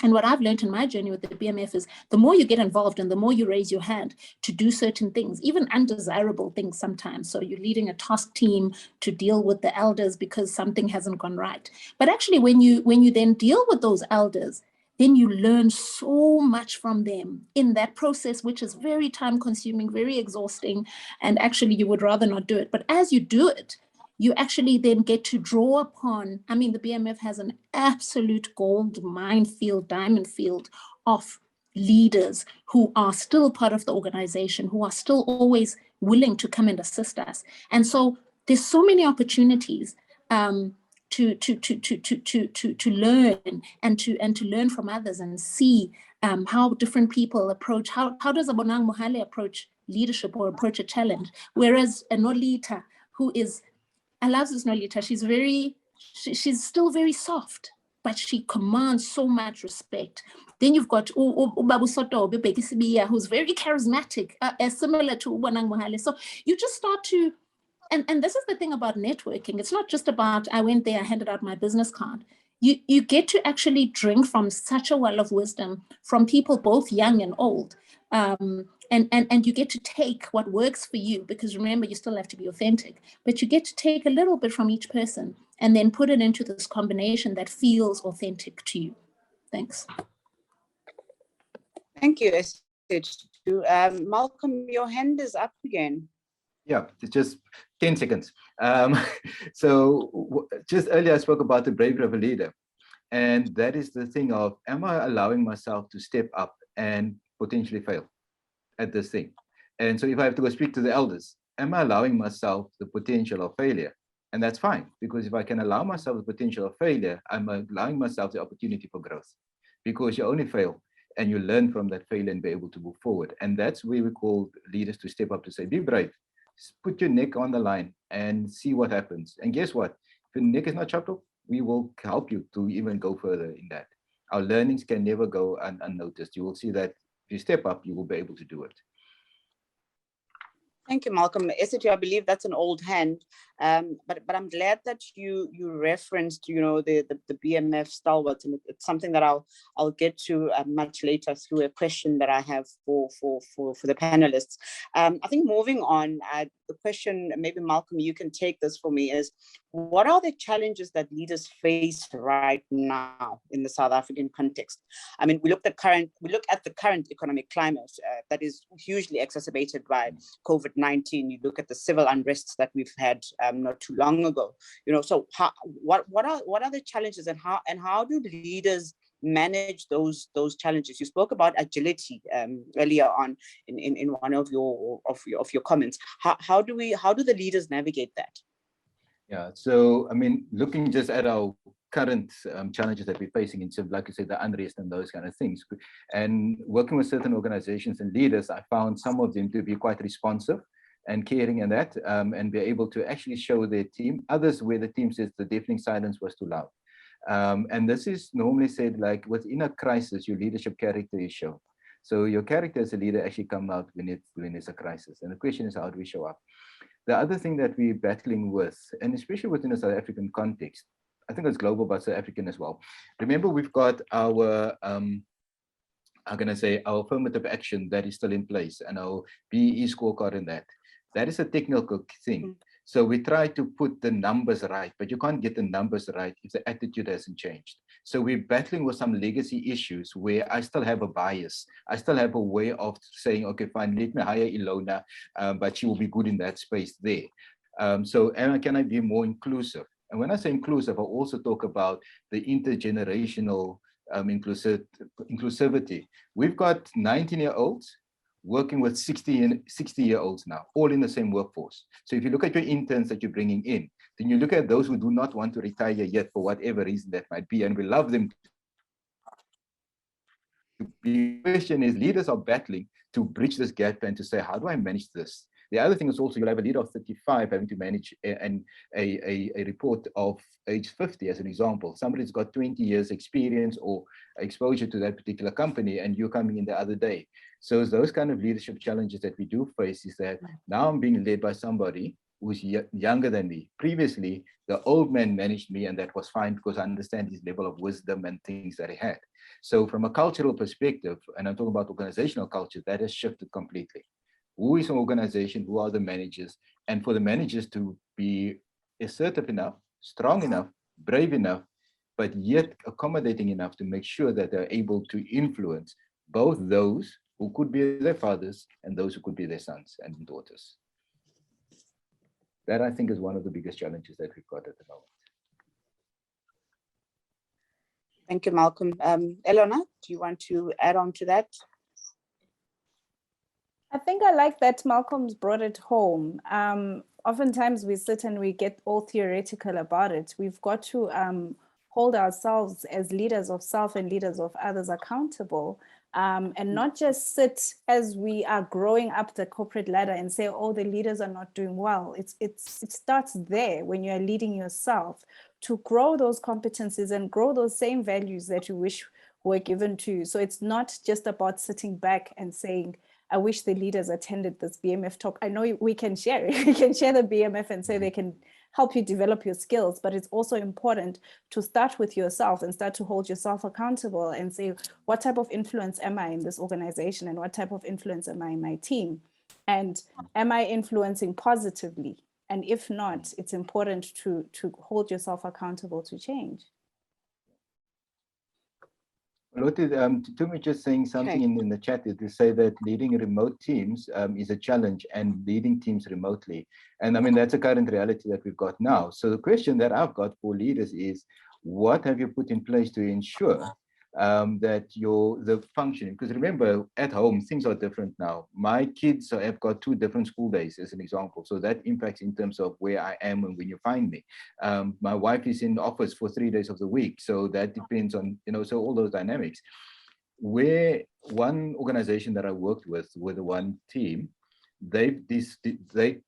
And what I've learned in my journey with the BMF is the more you get involved and the more you raise your hand to do certain things, even undesirable things sometimes. So you're leading a task team to deal with the elders because something hasn't gone right. But actually, when you then deal with those elders, then you learn so much from them in that process, which is very time consuming, very exhausting, and actually you would rather not do it. But as you do it, you actually then get to draw upon, I mean, the BMF has an absolute gold minefield, diamond field of leaders who are still part of the organization, who are still always willing to come and assist us. And so there's so many opportunities to learn and to learn from others and see how different people approach, how does a Bonang Mohale approach leadership or approach a challenge, whereas a Nolita who is, I love this Nolita, she's still very soft, but she commands so much respect. Then you've got Ubabu Soto, who's very charismatic, similar to Bonang Mohale. So you just start to, and this is the thing about networking. It's not just about, I went there, I handed out my business card. You get to actually drink from such a well of wisdom from people both young and old. And you get to take what works for you, because remember, you still have to be authentic, but you get to take a little bit from each person and then put it into this combination that feels authentic to you. Thanks. Thank you, SH2. Malcolm, your hand is up again. Yeah, it's just 10 seconds. So just earlier I spoke about the bravery of a leader. And that is the thing of, am I allowing myself to step up and potentially fail at this thing? And so if I have to go speak to the elders, am I allowing myself the potential of failure? And that's fine, because if I can allow myself the potential of failure, I'm allowing myself the opportunity for growth, because you only fail and you learn from that failure and be able to move forward. And that's where we call leaders to step up to say, be brave, put your neck on the line and see what happens. And guess what? If your neck is not chopped off, we will help you to even go further in that. Our learnings can never go unnoticed. You will see that if you step up, you will be able to do it. Thank you, Malcolm. SH, I believe that's an old hand, but I'm glad that you referenced, the BMF stalwarts, and it's something that I'll get to much later through a question that I have for the panelists. I think moving on, the question, maybe Malcolm, you can take this for me, is what are the challenges that leaders face right now in the South African context? I mean, we look at the current economic climate that is hugely exacerbated by COVID-19. You look at the civil unrests that we've had not too long ago. So what are the challenges, and how do leaders manage those challenges? You spoke about agility earlier on in one of your comments. How do the leaders navigate that? Yeah, so I mean, looking just at our current challenges that we're facing in terms, like you said, the unrest and those kind of things, and working with certain organizations and leaders, I found some of them to be quite responsive and caring and that, and be able to actually show their team. Others where the team says the deafening silence was too loud. And this is normally said, like within a crisis, your leadership character is shown. So your character as a leader actually come out when it's a crisis. And the question is, how do we show up? The other thing that we're battling with, and especially within a South African context, I think it's global, but South African as well. Remember, we've got our, I'm going to say, our affirmative action that is still in place, and our BEE scorecard in that. That is a technical thing. So we try to put the numbers right, but you can't get the numbers right if the attitude hasn't changed. So we're battling with some legacy issues where I still have a bias. I still have a way of saying, okay, fine, let me hire Ilona, but she will be good in that space there. So can I be more inclusive? And when I say inclusive, I also talk about the intergenerational inclusivity. We've got 19-year-olds working with 60-year-olds now, all in the same workforce. So if you look at your interns that you're bringing in, then you look at those who do not want to retire yet for whatever reason that might be, and we love them. The question is, leaders are battling to bridge this gap and to say, how do I manage this? The other thing is also, you'll have a leader of 35 having to manage a report of age 50 as an example. Somebody's got 20 years experience or exposure to that particular company, and you're coming in the other day. So those kind of leadership challenges that we do face is that now I'm being led by somebody who's younger than me. Previously, the old man managed me, and that was fine because I understand his level of wisdom and things that he had. So from a cultural perspective, and I'm talking about organizational culture, that has shifted completely. Who is an organization? Who are the managers? And for the managers to be assertive enough, strong enough, brave enough, but yet accommodating enough to make sure that they're able to influence both those who could be their fathers and those who could be their sons and daughters. That, I think, is one of the biggest challenges that we've got at the moment. Thank you, Malcolm. Elona, do you want to add on to that? I think I like that Malcolm's brought it home. Oftentimes we sit and we get all theoretical about it. We've got to hold ourselves as leaders of self and leaders of others accountable, and not just sit as we are growing up the corporate ladder and say, oh, the leaders are not doing well. It starts there when you're leading yourself to grow those competencies and grow those same values that you wish were given to you. So it's not just about sitting back and saying, I wish the leaders attended this BMF talk. I know we can share it. We can share the BMF and say they can help you develop your skills, but it's also important to start with yourself and start to hold yourself accountable and say, what type of influence am I in this organization, and what type of influence am I in my team? And am I influencing positively? And if not, it's important to hold yourself accountable to change. Lotte, Tumi just saying something in the chat to say that leading remote teams is a challenge, and leading teams remotely. And I mean, that's a current reality that we've got now. So the question that I've got for leaders is, what have you put in place to ensure that the functioning, because remember, at home, things are different now. My kids have got 2 different school days, as an example. So that impacts in terms of where I am and when you find me. My wife is in the office for 3 days of the week. So that depends on, so all those dynamics. Where one organization that I worked with one team, they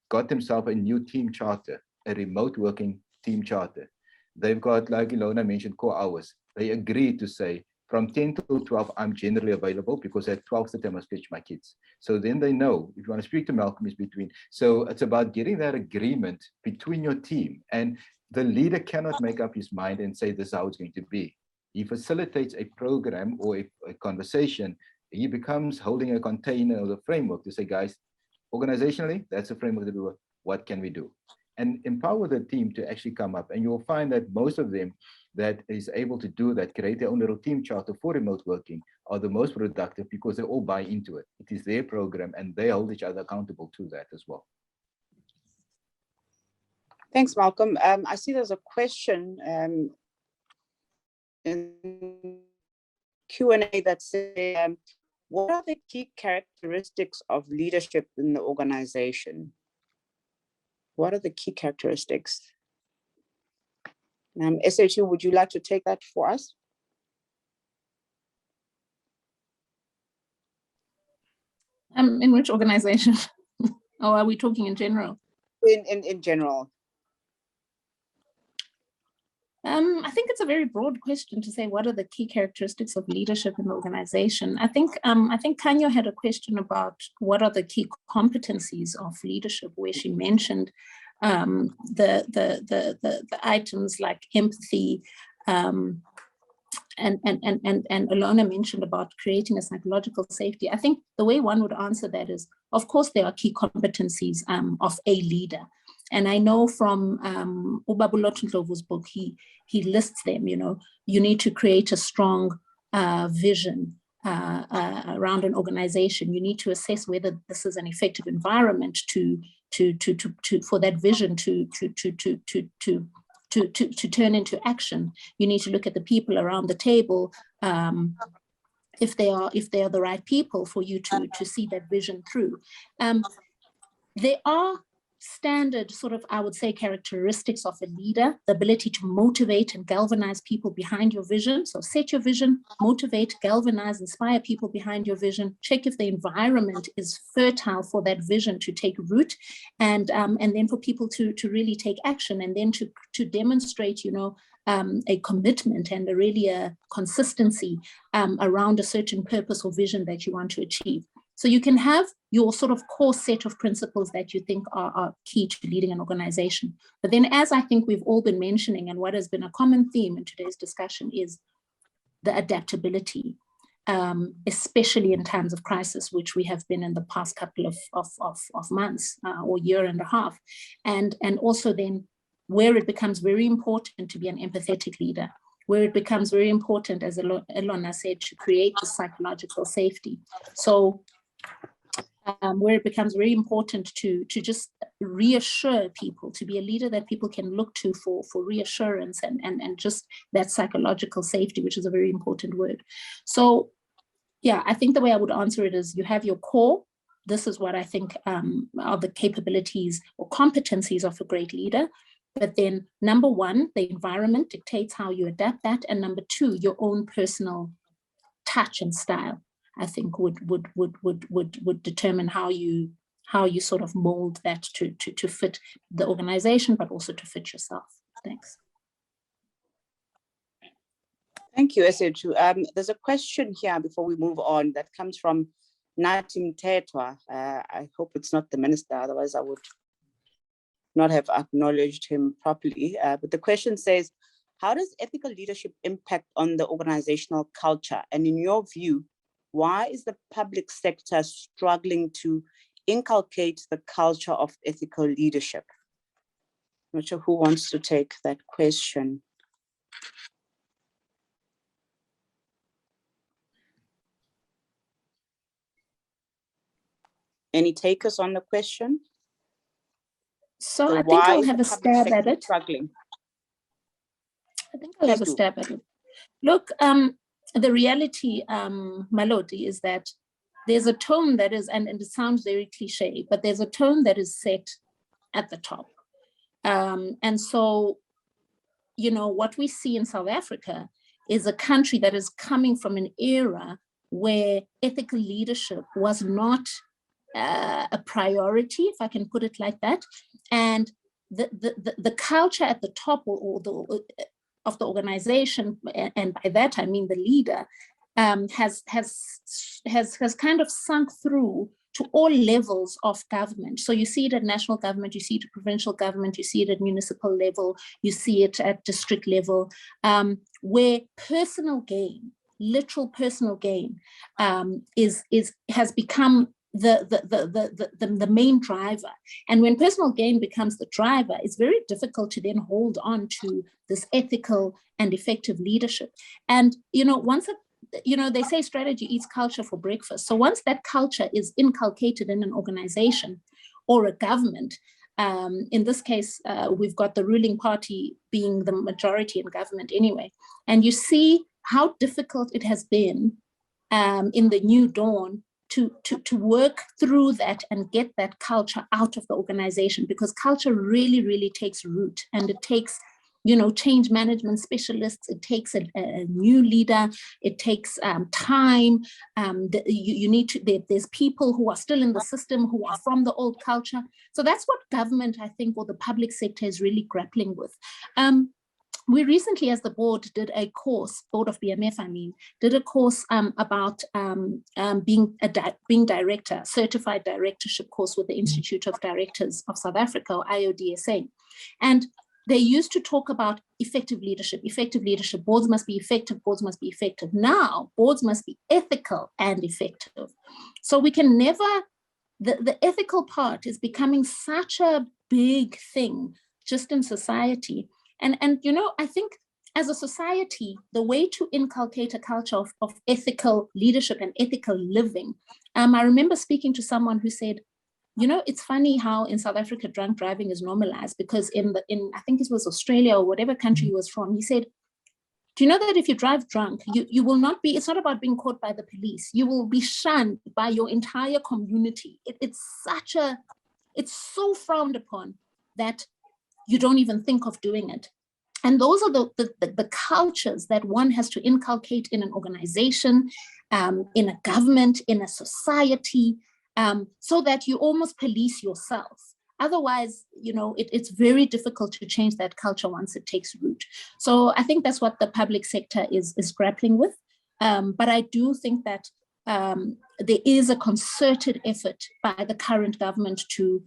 got themselves a new team charter, a remote working team charter. They've got, like Ilona mentioned, core hours. They agreed to say, from 10 to 12, I'm generally available, because at 12:30 I must fetch my kids. So then they know, if you want to speak to Malcolm, is between. So it's about getting that agreement between your team. And the leader cannot make up his mind and say, this is how it's going to be. He facilitates a program or a conversation. He becomes holding a container or the framework to say, guys, organizationally, that's a framework to do. What can we do? And empower the team to actually come up. And you'll find that most of them that is able to do that, create their own little team charter for remote working, are the most productive, because they all buy into it. It is their program, and they hold each other accountable to that as well. Thanks, Malcolm. I see there's a question in Q&A that says, what are the key characteristics of leadership in the organization? What are the key characteristics? SHU, would you like to take that for us? In which organization? Or are we talking in general? In general. I think it's a very broad question to say, what are the key characteristics of leadership in the organization? I think Kanyo had a question about what are the key competencies of leadership, where she mentioned the items like empathy, and Ilona mentioned about creating a psychological safety. I think the way one would answer that is, of course, there are key competencies of a leader. And I know from Ubabulot Ndlovu's book, he lists them. You need to create a strong vision around an organization. You need to assess whether this is an effective environment for that vision to turn into action. You need to look at the people around the table, if they are the right people for you to see that vision through. There are standard sort of, I would say, characteristics of a leader: the ability to motivate and galvanize people behind your vision. So set your vision, motivate, galvanize, inspire people behind your vision. Check if the environment is fertile for that vision to take root, and then for people to really take action, and then to demonstrate, a commitment and a consistency around a certain purpose or vision that you want to achieve. So you can have your sort of core set of principles that you think are key to leading an organization. But then, as I think we've all been mentioning, and what has been a common theme in today's discussion, is the adaptability, especially in times of crisis, which we have been in the past couple of months or year and a half. And also then where it becomes very important to be an empathetic leader, where it becomes very important, as Ilona said, to create the psychological safety. So where it becomes very important to just reassure people, to be a leader that people can look to for reassurance and just that psychological safety, which is a very important word. So yeah, I think the way I would answer it is you have your core. This is what I think are the capabilities or competencies of a great leader. But then number one, the environment dictates how you adapt that. And number two, your own personal touch and style, I think would determine how you sort of mold that to fit the organization, but also to fit yourself. Thanks. Thank you, Esethu. There's a question here before we move on that comes from Natim Tetwa. I hope it's not the minister, otherwise I would not have acknowledged him properly. But the question says, how does ethical leadership impact on the organizational culture? And in your view, why is the public sector struggling to inculcate the culture of ethical leadership? I'm not sure who wants to take that question. Any takers on the question? So I think I'll have a stab at it. Struggling? I think I'll have a stab at it. Look, the reality, Malodi, is that there's a tone that is, and it sounds very cliche, but there's a tone that is set at the top. And so, you know, what we see in South Africa is a country that is coming from an era where ethical leadership was not a priority, if I can put it like that. And the culture at the top of the organization, and by that I mean the leader, has kind of sunk through to all levels of government. So you see it at national government, you see it at provincial government, you see it at municipal level, you see it at district level, where personal gain, literal personal gain, has become the main driver. And when personal gain becomes the driver, it's very difficult to then hold on to this ethical and effective leadership. And, you know, once they say strategy eats culture for breakfast. So once that culture is inculcated in an organization or a government, in this case, we've got the ruling party being the majority in government anyway. And you see how difficult it has been in the new dawn to work through that and get that culture out of the organization, because culture really, really takes root, and it takes, you know, change management specialists, it takes a new leader, it takes time. You need to, there's people who are still in the system who are from the old culture. So that's what government, I think, or the public sector is really grappling with. We recently, as the board, did a course, board of BMF, I mean, did a course about being director, certified directorship course with the Institute of Directors of South Africa, or IODSA. And they used to talk about effective leadership, boards must be effective, boards must be effective. Now, boards must be ethical and effective. So we can never, the ethical part is becoming such a big thing just in society. And you know, I think as a society, the way to inculcate a culture of ethical leadership and ethical living, I remember speaking to someone who said, you know, it's funny how in South Africa drunk driving is normalized, because in I think it was Australia or whatever country he was from, he said, do you know that if you drive drunk, you will not be, it's not about being caught by the police, you will be shunned by your entire community. It's so frowned upon that you don't even think of doing it. And those are the cultures that one has to inculcate in an organization, in a government, in a society, so that you almost police yourself. Otherwise, you know, it's very difficult to change that culture once it takes root. So I think that's what the public sector is grappling with. But I do think that there is a concerted effort by the current government to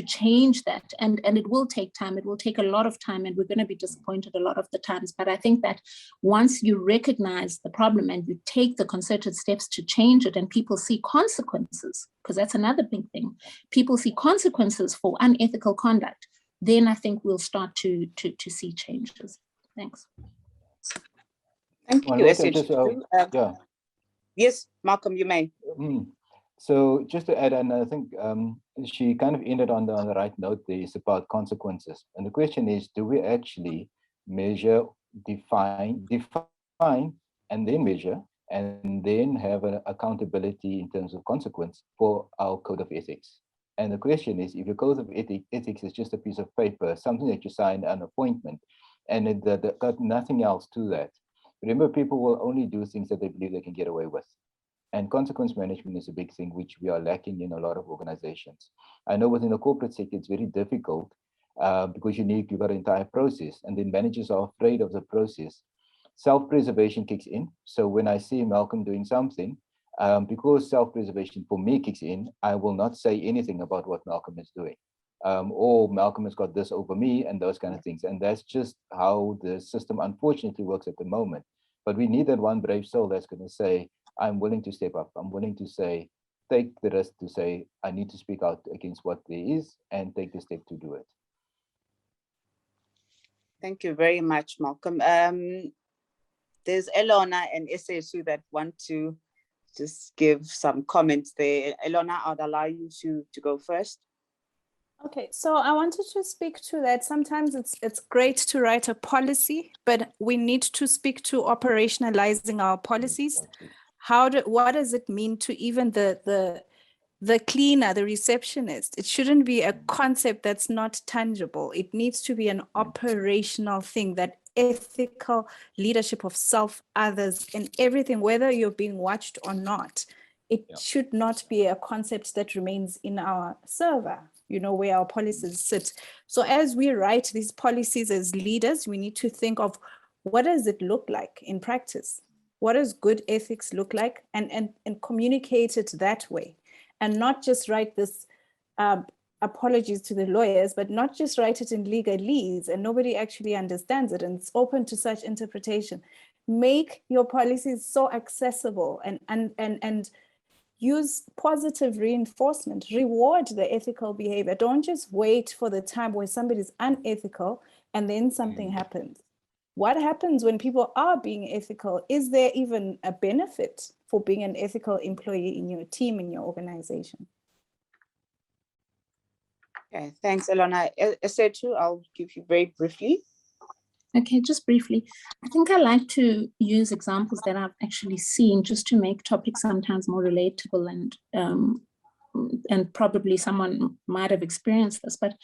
change that, and it will take time. It will take a lot of time, and we're going to be disappointed a lot of the times. But I think that once you recognize the problem and you take the concerted steps to change it, and people see consequences, because that's another big thing, people see consequences for unethical conduct, then I think we'll start to see changes. Thanks. Thank you, SH2. Yeah. Yes, Malcolm, you may. So just to add, and I think she kind of ended on the right note there, is about consequences. And the question is, do we actually measure, define, and then measure, and then have an accountability in terms of consequence for our code of ethics? And the question is, if your code of ethics is just a piece of paper, something that you sign an appointment, and it got nothing else to that, remember, people will only do things that they believe they can get away with. And consequence management is a big thing which we are lacking in a lot of organizations. I know within the corporate sector, it's very difficult because you've got an entire process, and then managers are afraid of the process. Self-preservation kicks in. So when I see Malcolm doing something, because self-preservation for me kicks in, I will not say anything about what Malcolm is doing. Or Malcolm has got this over me and those kind of things. And that's just how the system unfortunately works at the moment. But we need that one brave soul that's going to say, I'm willing to step up. I'm willing to say, take the risk to say, I need to speak out against what there is and take the step to do it. Thank you very much, Malcolm. There's Elona and SH2 that want to just give some comments there. Elona, I'd allow you to go first. Okay, so I wanted to speak to that. Sometimes it's great to write a policy, but we need to speak to operationalizing our policies. What does it mean to even the cleaner, the receptionist? It shouldn't be a concept that's not tangible. It needs to be an operational thing, that ethical leadership of self, others, and everything, whether you're being watched or not. It should not be a concept that remains in our server, where our policies sit. So as we write these policies as leaders, we need to think of, what does it look like in practice? What does good ethics look like? And communicate it that way. And not just write this, apologies to the lawyers, but not just write it in legalese and nobody actually understands it and it's open to such interpretation. Make your policies so accessible and use positive reinforcement, reward the ethical behavior. Don't just wait for the time where somebody's unethical and then something happens. What happens when people are being ethical? Is there even a benefit for being an ethical employee in your team, in your organization? Okay, thanks, Elona. SH2, I'll give you very briefly. Okay, just briefly. I think I like to use examples that I've actually seen just to make topics sometimes more relatable, and probably someone might have experienced this, but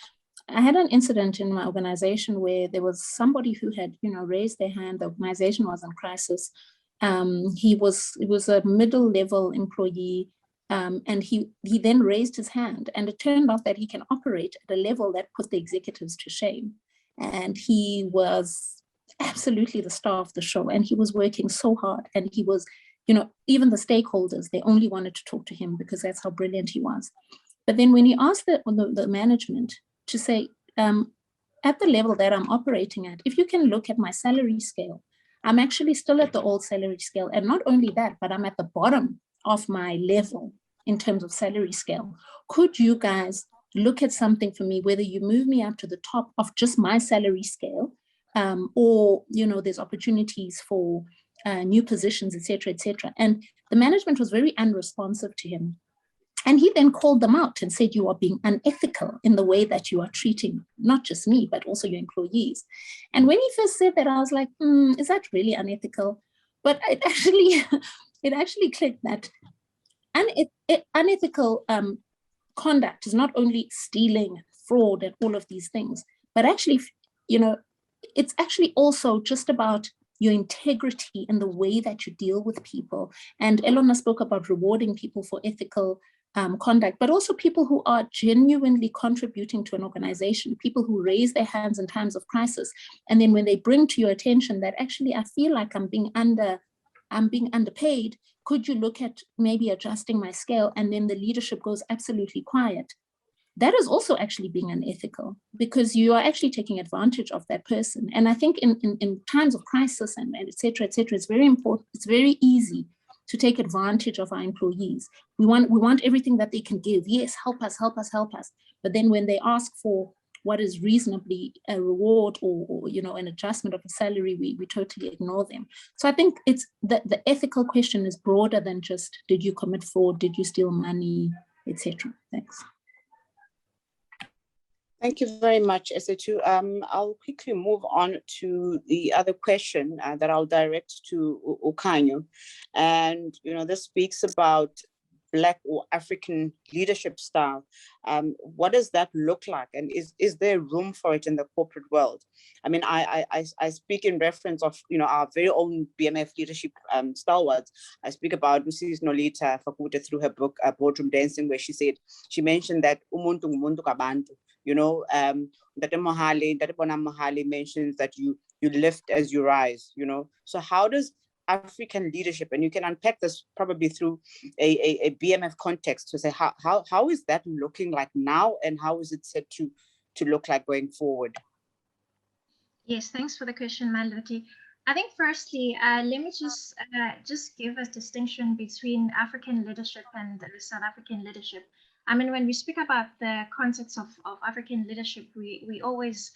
I had an incident in my organization where there was somebody who had, raised their hand. The organization was in crisis. It was a middle-level employee, and he then raised his hand, and it turned out that he can operate at a level that put the executives to shame. And he was absolutely the star of the show, and he was working so hard, and he was, even the stakeholders, they only wanted to talk to him because that's how brilliant he was. But then when he asked the management to say, at the level that I'm operating at, if you can look at my salary scale, I'm actually still at the old salary scale. And not only that, but I'm at the bottom of my level in terms of salary scale. Could you guys look at something for me, whether you move me up to the top of just my salary scale, or, there's opportunities for new positions, et cetera, et cetera. And the management was very unresponsive to him. And he then called them out and said, you are being unethical in the way that you are treating not just me, but also your employees. And when he first said that, I was like, is that really unethical? But it actually clicked that unethical conduct is not only stealing, fraud, and all of these things, but actually, it's actually also just about your integrity in the way that you deal with people. And Elona spoke about rewarding people for ethical conduct, but also people who are genuinely contributing to an organization, people who raise their hands in times of crisis. And then when they bring to your attention that actually I feel like I'm being I'm being underpaid. Could you look at maybe adjusting my scale? And then the leadership goes absolutely quiet. That is also actually being unethical, because you are actually taking advantage of that person. And I think in times of crisis and et cetera, it's very important. It's very easy to take advantage of our employees. We want everything that they can give. Yes, help us. But then when they ask for what is reasonably a reward or an adjustment of a salary, we totally ignore them. So I think it's the ethical question is broader than just, did you commit fraud, did you steal money, etc. Thanks. Thank you very much, Esetu. I'll quickly move on to the other question that I'll direct to Ukhanyo. And, this speaks about Black or African leadership style. What does that look like? And is there room for it in the corporate world? I mean, I speak in reference of, our very own BMF leadership stalwarts. I speak about Mrs. Nolita Fakute through her book, Boardroom Dancing, where she mentioned that umuntu ngumuntu kabantu. That Mohale mentions that you lift as you rise, So how does African leadership, and you can unpack this probably through a BMF context to say how is that looking like now, and how is it set to look like going forward? Yes, thanks for the question, Malati. I think firstly, let me just give a distinction between African leadership and South African leadership. I mean, when we speak about the context of African leadership, we always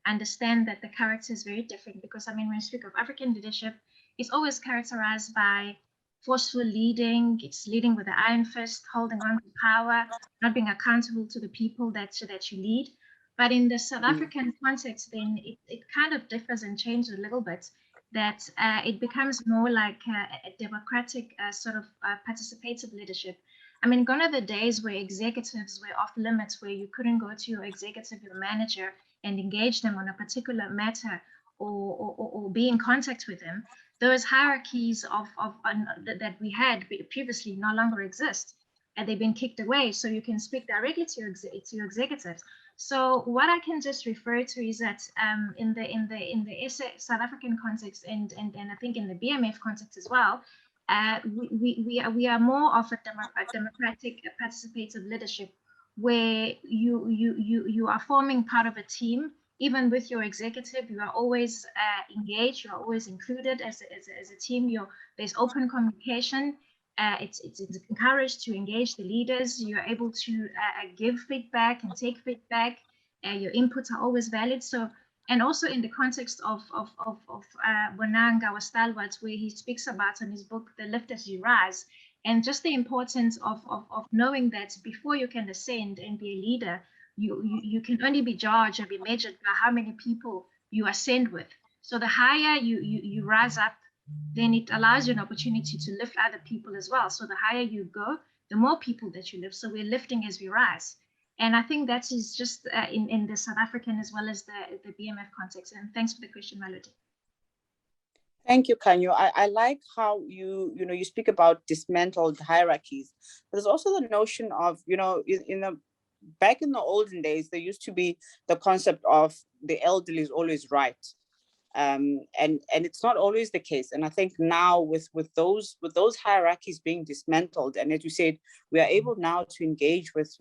understand that the character is very different, because I mean, when we speak of African leadership, it's always characterized by forceful leading. It's leading with the iron fist, holding on to power, not being accountable to the people that you lead. But in the South African context, then it kind of differs and changes a little bit, that it becomes more like a democratic sort of participative leadership. I mean, gone are the days where executives were off limits, where you couldn't go to your executive, your manager, and engage them on a particular matter or be in contact with them. Those hierarchies that we had previously no longer exist, and they've been kicked away. So you can speak directly to your executives. So what I can just refer to is that in the South African context and I think in the BMF context as well, we are more of a democratic participative leadership, where you are forming part of a team. Even with your executive, you are always engaged, you are always included as a team. There's open communication. It's encouraged to engage the leaders. You're able to give feedback and take feedback. Your inputs are always valid. So, and also in the context of Bonanga or Stalwarts, where he speaks about in his book, The Lift as You Rise, and just the importance of knowing that before you can ascend and be a leader, you can only be judged or be measured by how many people you ascend with. So the higher you rise up, then it allows you an opportunity to lift other people as well. So the higher you go, the more people that you lift. So we're lifting as we rise. And I think that is just in the South African as well as the BMF context. And thanks for the question, Melody. Thank you, Khanyo. I like how you speak about dismantled hierarchies. There's also the notion of, back in the olden days, there used to be the concept of the elderly is always right. And it's not always the case. And I think now with those hierarchies being dismantled, and as you said, we are able now to engage with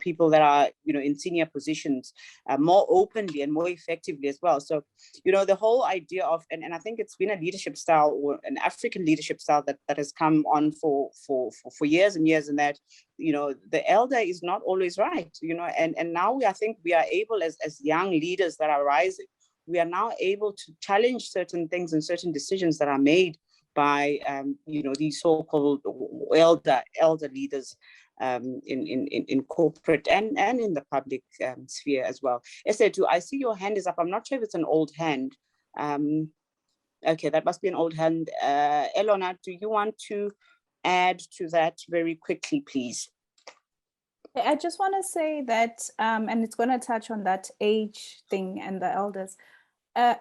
people that are in senior positions more openly and more effectively as well. So the whole idea of and I think it's been a leadership style, or an African leadership style that has come on for years and years, and that the elder is not always right. And now I think we are able as young leaders that are rising, we are now able to challenge certain things and certain decisions that are made by, these so-called elder leaders in corporate and in the public sphere as well. Esetu, I see your hand is up. I'm not sure if it's an old hand. Okay, that must be an old hand. Elona, do you want to add to that very quickly, please? I just want to say that, and it's going to touch on that age thing and the elders. A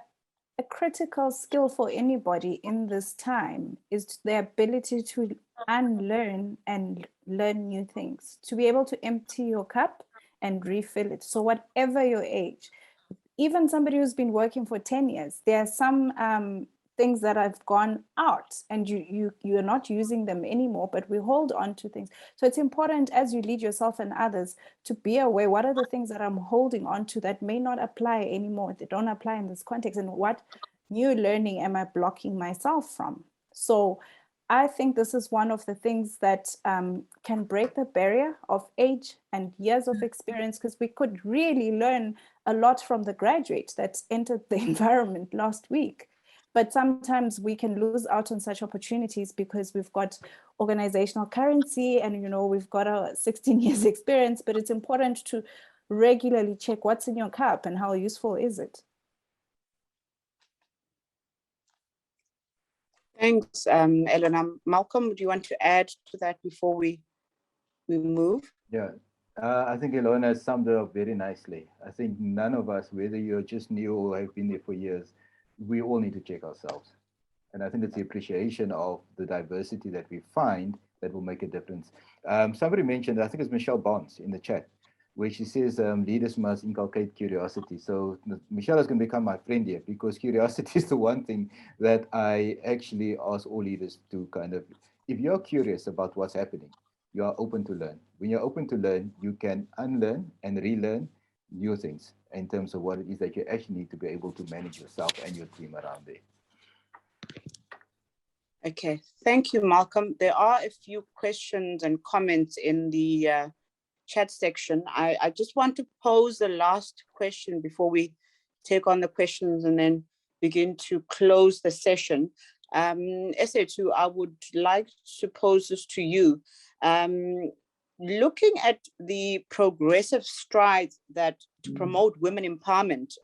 critical skill for anybody in this time is the ability to unlearn and learn new things, to be able to empty your cup and refill it. So whatever your age, even somebody who's been working for 10 years, there are some things that have gone out and you're not using them anymore, but we hold on to things. So it's important as you lead yourself and others to be aware, what are the things that I'm holding on to that may not apply anymore, they don't apply in this context, and what new learning am I blocking myself from? So I think this is one of the things that can break the barrier of age and years of experience, because we could really learn a lot from the graduate that entered the environment last week. But sometimes we can lose out on such opportunities because we've got organizational currency and, you know, we've got a 16 years experience, but it's important to regularly check what's in your cup and how useful is it. Thanks, Eleanor. Malcolm, do you want to add to that before we move? Yeah, I think Ilona has summed it up very nicely. I think none of us, whether you're just new or have been there for years, we all need to check ourselves. And I think it's the appreciation of the diversity that we find that will make a difference. Somebody mentioned, I think it's Michelle Bonds in the chat, where she says leaders must inculcate curiosity. So Michelle is going to become my friend here, because curiosity is the one thing that I actually ask all leaders to kind of, if you're curious about what's happening, you are open to learn. When you're open to learn, you can unlearn and relearn new things in terms of what it is that you actually need to be able to manage yourself and your team around there. Okay, thank you, Malcolm. There are a few questions and comments in the chat section. I just want to pose the last question before we take on the questions and then begin to close the session. SA2, I would like to pose this to you. Looking at the progressive strides that to promote women empowerment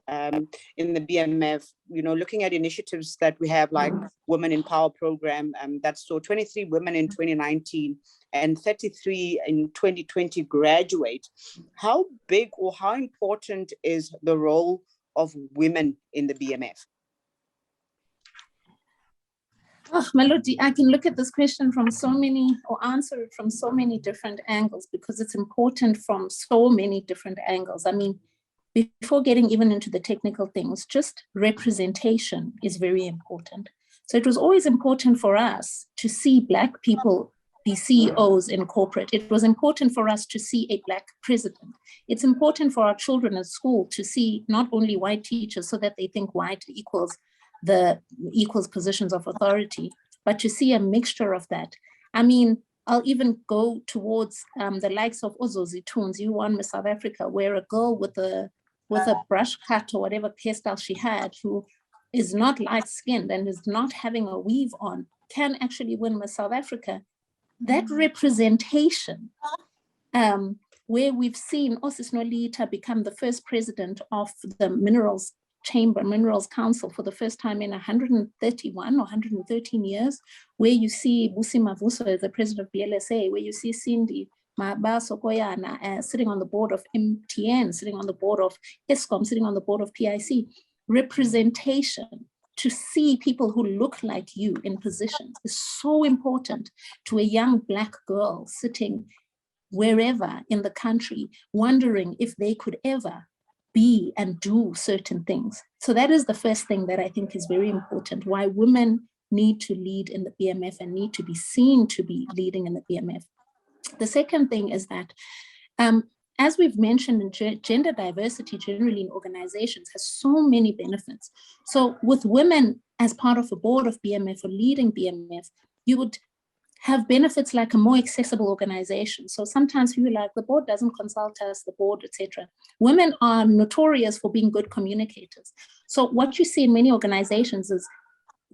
in the BMF, you know, looking at initiatives that we have like Women in Power program, that saw 23 women in 2019 and 33 in 2020 graduate. How big or how important is the role of women in the BMF? Oh, Melody, I can look at this question from so many, or answer it from so many different angles, because it's important from so many different angles. I mean, before getting even into the technical things, just representation is very important. So it was always important for us to see Black people be CEOs in corporate. It was important for us to see a Black president. It's important for our children at school to see not only white teachers so that they think white equals positions of authority, but to see a mixture of that. I mean, I'll even go towards the likes of Ozozi Toons, you won Miss South Africa, where a girl with a brush cut or whatever hairstyle she had, who is not light-skinned and is not having a weave on, can actually win Miss South Africa. That representation, where we've seen Osis Nolita become the first president of the Minerals Council for the first time in 131 or 113 years, where you see Busi Mavuso as the president of BLSA, where you see Cindy Mabaso Koyana sitting on the board of MTN, sitting on the board of ESCOM, sitting on the board of PIC. Representation, to see people who look like you in positions, is so important to a young Black girl sitting wherever in the country, wondering if they could ever be and do certain things. So that is the first thing that I think is very important, why women need to lead in the BMF and need to be seen to be leading in the BMF. The second thing is that, as we've mentioned, gender diversity generally in organizations has so many benefits. So with women as part of a board of BMF or leading BMF, you would have benefits like a more accessible organization. So sometimes people are like, the board doesn't consult us, the board, etc. Women are notorious for being good communicators. So what you see in many organizations is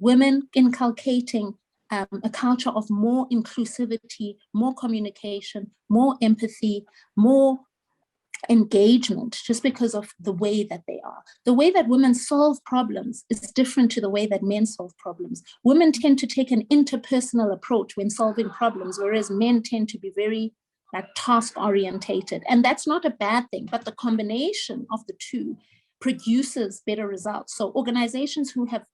women inculcating a culture of more inclusivity, more communication, more empathy, more engagement, just because of the way that they are. The way that women solve problems is different to the way that men solve problems. Women tend to take an interpersonal approach when solving problems, whereas men tend to be very task orientated. And that's not a bad thing, but the combination of the two produces better results. So organizations who have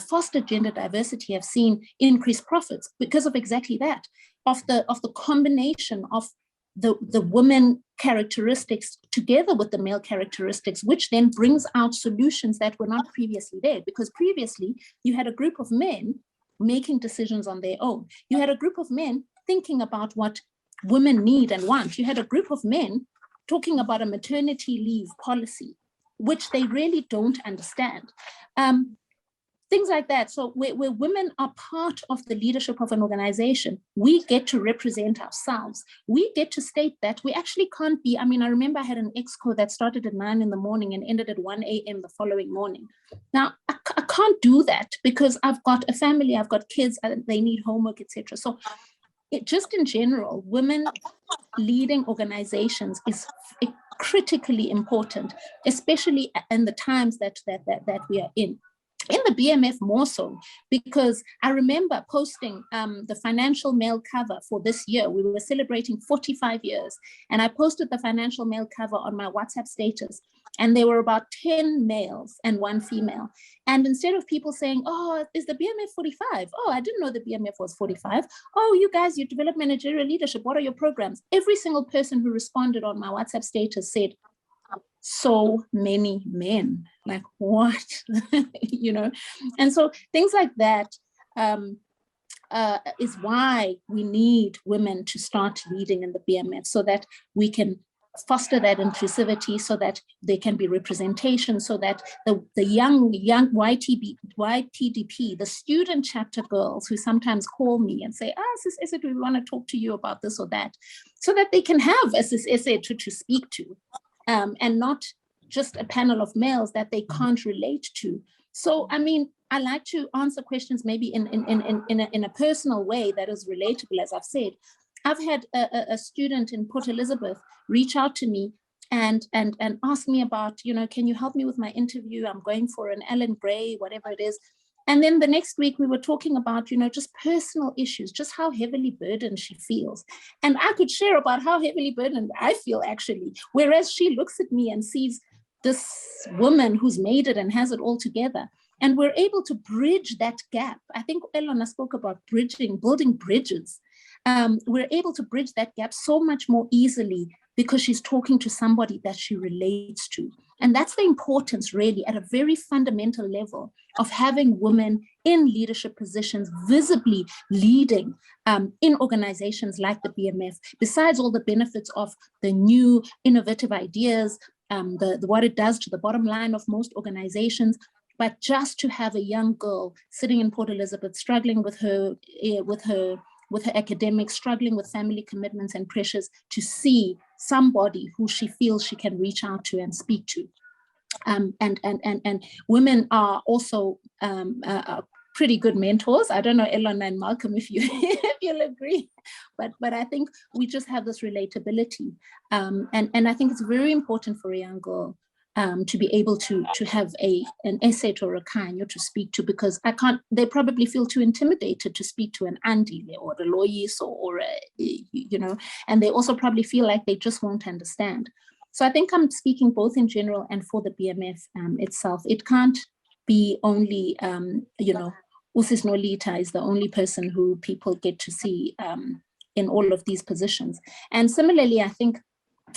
fostered gender diversity have seen increased profits because of exactly that, of the combination of the women characteristics together with the male characteristics, which then brings out solutions that were not previously there. Because previously you had a group of men making decisions on their own. You had a group of men thinking about what women need and want. You had a group of men talking about a maternity leave policy, which they really don't understand. Things like that. So where women are part of the leadership of an organization, we get to represent ourselves. We get to state that we actually can't be, I mean, I remember I had an exco that started at 9 in the morning and ended at 1 a.m. the following morning. Now, I can't do that because I've got a family, I've got kids, they need homework, etc. So just in general, women leading organizations is critically important, especially in the times that we are in the BMF more so, because I remember posting the financial mail cover for this year. We were celebrating 45 years, and I posted the financial mail cover on my WhatsApp status, and there were about 10 males and 1 female. And instead of people saying, oh, is the BMF 45? Oh, I didn't know the BMF was 45. Oh, you guys, you develop managerial leadership. What are your programs? Every single person who responded on my WhatsApp status said, so many men, like what? You know? And so things like that is why we need women to start leading in the BMF, so that we can foster that inclusivity, so that there can be representation, so that the young YTDP, the student chapter girls who sometimes call me and say, Sis Essed, we want to talk to you about this or that, so that they can have a Sis Essed to speak to. And not just a panel of males that they can't relate to. So, I mean, I like to answer questions maybe in a personal way that is relatable, as I've said. I've had a student in Port Elizabeth reach out to me and ask me about, you know, can you help me with my interview? I'm going for an Ellen Gray, whatever it is. And then the next week we were talking about, you know, just personal issues, just how heavily burdened she feels. And I could share about how heavily burdened I feel actually, whereas she looks at me and sees this woman who's made it and has it all together. And we're able to bridge that gap. I think Elona spoke about building bridges. We're able to bridge that gap so much more easily because she's talking to somebody that she relates to. And that's the importance really at a very fundamental level of having women in leadership positions visibly leading in organizations like the BMF, besides all the benefits of the new innovative ideas, what it does to the bottom line of most organizations. But just to have a young girl sitting in Port Elizabeth, struggling with her academics, struggling with family commitments and pressures, to see somebody who she feels she can reach out to and speak to. And women are also pretty good mentors. I don't know, Elona and Malcolm, if you'll agree, but I think we just have this relatability. And I think it's very important for a young girl to be able to have an essay or a Khanyo to speak to, because they probably feel too intimidated to speak to an Andile or a Lois or you know, and they also probably feel like they just won't understand. So I think I'm speaking both in general and for the BMF itself. It can't be only, you know, Usis Nolita is the only person who people get to see in all of these positions. And similarly, I think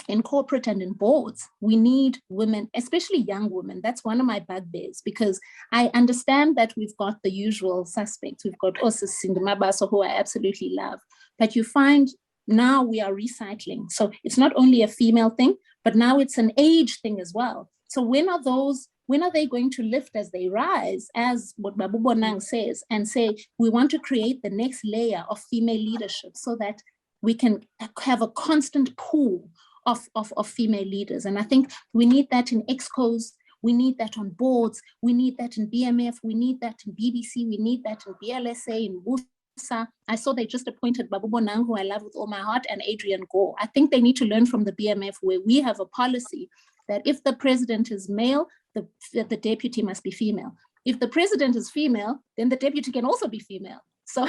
in corporate and in boards, we need women, especially young women. That's one of my bugbears, because I understand that we've got the usual suspects. We've got Osis Sindamabaso, who I absolutely love. But you find now we are recycling. So it's not only a female thing, but now it's an age thing as well. So when are they going to lift as they rise, as what Babu Bonang says, and say, we want to create the next layer of female leadership so that we can have a constant pool of female leaders. And I think we need that in ExCos, we need that on boards, we need that in BMF, we need that in BBC, we need that in BLSA, in WUSA. I saw they just appointed Babu Bonang, who I love with all my heart, and Adrian Gore. I think they need to learn from the BMF, where we have a policy that if the president is male, the deputy must be female. If the president is female, then the deputy can also be female. So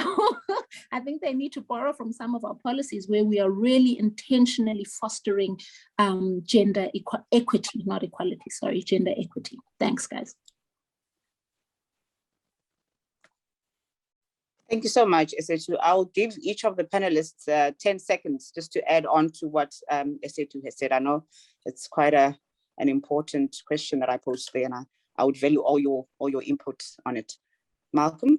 I think they need to borrow from some of our policies where we are really intentionally fostering gender equity, not equality, sorry, gender equity. Thanks, guys. Thank you so much, SA2. I'll give each of the panelists 10 seconds just to add on to what SA2 has said. I know it's quite an important question that I posed there, and I would value all your input on it. Malcolm?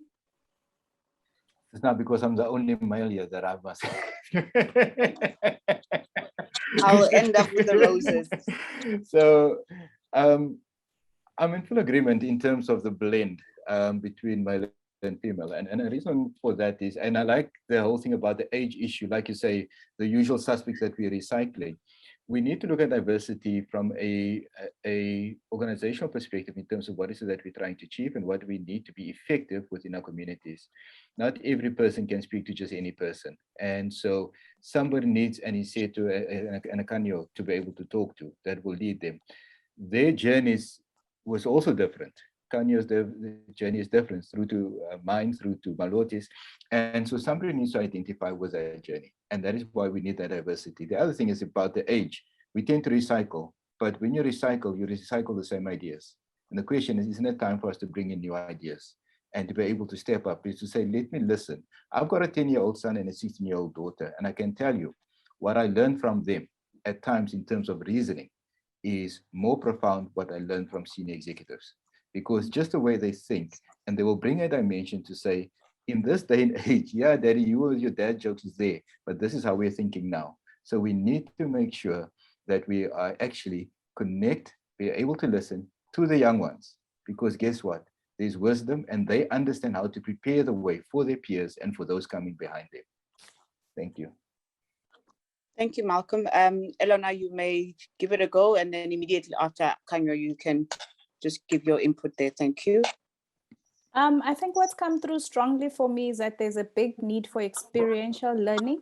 It's not because I'm the only male here that I must. I'll end up with the roses. So I'm in full agreement in terms of the blend between male and female. And the reason for that is, and I like the whole thing about the age issue, like you say, the usual suspects that we're recycling. We need to look at diversity from a organizational perspective in terms of what is it that we're trying to achieve and what we need to be effective within our communities. Not every person can speak to just any person. And so somebody needs an Iseto and a Kanyo to be able to talk to that will lead them. Their journeys was also different. Kanyo's journey is different through to mine, through to Maloti's. And so somebody needs to identify with that journey. And that is why we need that diversity. The other thing is about the age. We tend to recycle, but when you recycle the same ideas. And the question is, isn't it time for us to bring in new ideas and to be able to step up, is to say, let me listen. I've got a 10-year-old son and a 16-year-old daughter, and I can tell you what I learned from them at times in terms of reasoning is more profound what I learned from senior executives. Because just the way they think, and they will bring a dimension to say, in this day and age, yeah, daddy, your dad jokes is there, but this is how we're thinking now. So we need to make sure that we are actually we're able to listen to the young ones, because guess what? There's wisdom and they understand how to prepare the way for their peers and for those coming behind them. Thank you. Thank you, Malcolm. Elona, you may give it a go, and then immediately after Kanyo, you can just give your input there. Thank you. I think what's come through strongly for me is that there's a big need for experiential learning.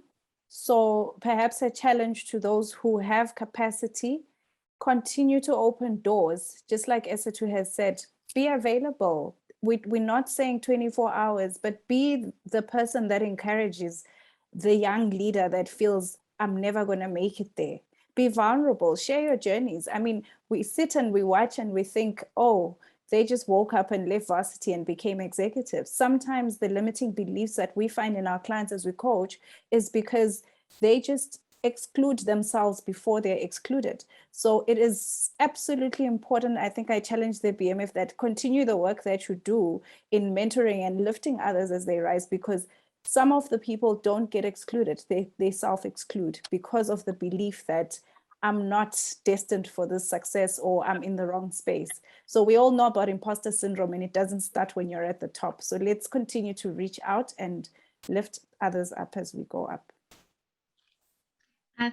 So perhaps a challenge to those who have capacity, continue to open doors, just like SA2 has said, be available. We're not saying 24 hours, but be the person that encourages the young leader that feels, I'm never going to make it there. Be vulnerable, share your journeys. I mean, we sit and we watch and we think, oh, they just woke up and left varsity and became executives. Sometimes the limiting beliefs that we find in our clients as we coach is because they just exclude themselves before they're excluded. So it is absolutely important. I think I challenge the BMF that continue the work that you do in mentoring and lifting others as they rise, because some of the people don't get excluded. They self-exclude because of the belief that I'm not destined for this success or I'm in the wrong space. So we all know about imposter syndrome, and it doesn't start when you're at the top. So let's continue to reach out and lift others up as we go up.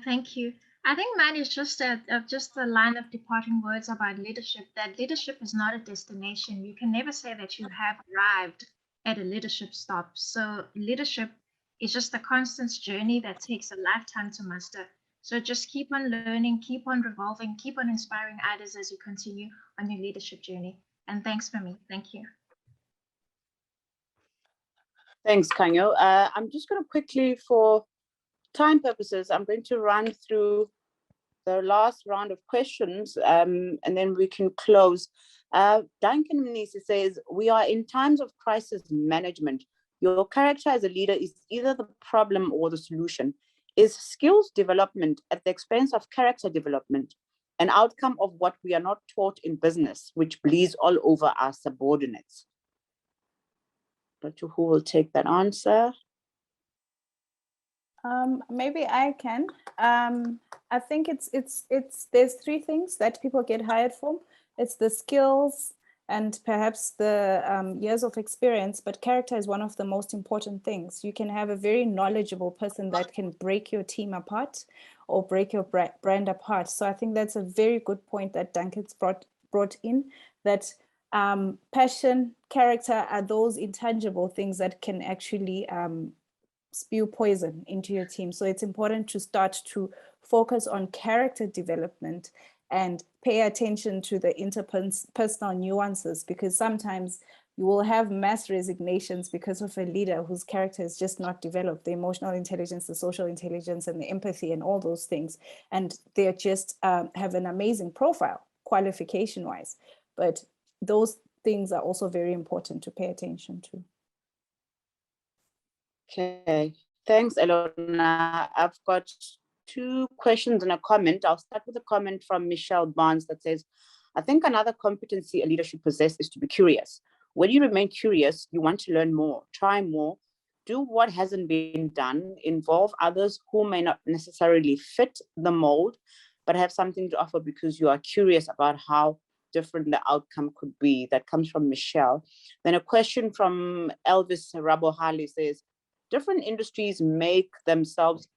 Thank you. I think mine is just a line of departing words about leadership, that leadership is not a destination. You can never say that you have arrived at a leadership stop. So leadership is just a constant journey that takes a lifetime to master. So just keep on learning, keep on revolving, keep on inspiring others as you continue on your leadership journey. And thanks for me. Thank you. Thanks, Kanyo. I'm just going to quickly, for time purposes, I'm going to run through the last round of questions, and then we can close. Duncan Mnisi says, we are in times of crisis management. Your character as a leader is either the problem or the solution. Is skills development at the expense of character development an outcome of what we are not taught in business, which bleeds all over our subordinates? Not sure who will take that answer. Maybe I can. I think there's three things that people get hired for. It's the skills and perhaps the years of experience, but character is one of the most important things. You can have a very knowledgeable person that can break your team apart or break your brand apart. So I think that's a very good point that Duncan's brought in, that passion, character are those intangible things that can actually spew poison into your team. So it's important to start to focus on character development and pay attention to the interpersonal nuances, because sometimes you will have mass resignations because of a leader whose character is just not developed, the emotional intelligence, the social intelligence, and the empathy and all those things. And they just have an amazing profile, qualification-wise. But those things are also very important to pay attention to. Okay, thanks, Elona. I've got 2 questions and a comment. I'll start with a comment from Michelle Barnes that says, I think another competency a leader should possess is to be curious. When you remain curious, you want to learn more, try more, do what hasn't been done, involve others who may not necessarily fit the mold, but have something to offer because you are curious about how different the outcome could be. That comes from Michelle. Then a question from Elvis Rabohali says, different industries make themselves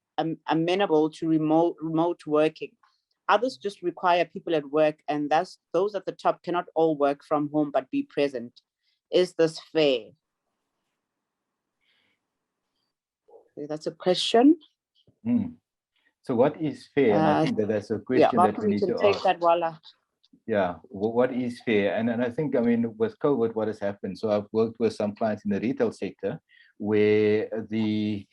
amenable to remote working. Others just require people at work, and those at the top cannot all work from home but be present. Is this fair? Okay, that's a question. So what is fair? And I think that's a question that we need to ask. Take that, Wala. Yeah, what is fair? And I think, I mean, with COVID, what has happened? So I've worked with some clients in the retail sector where the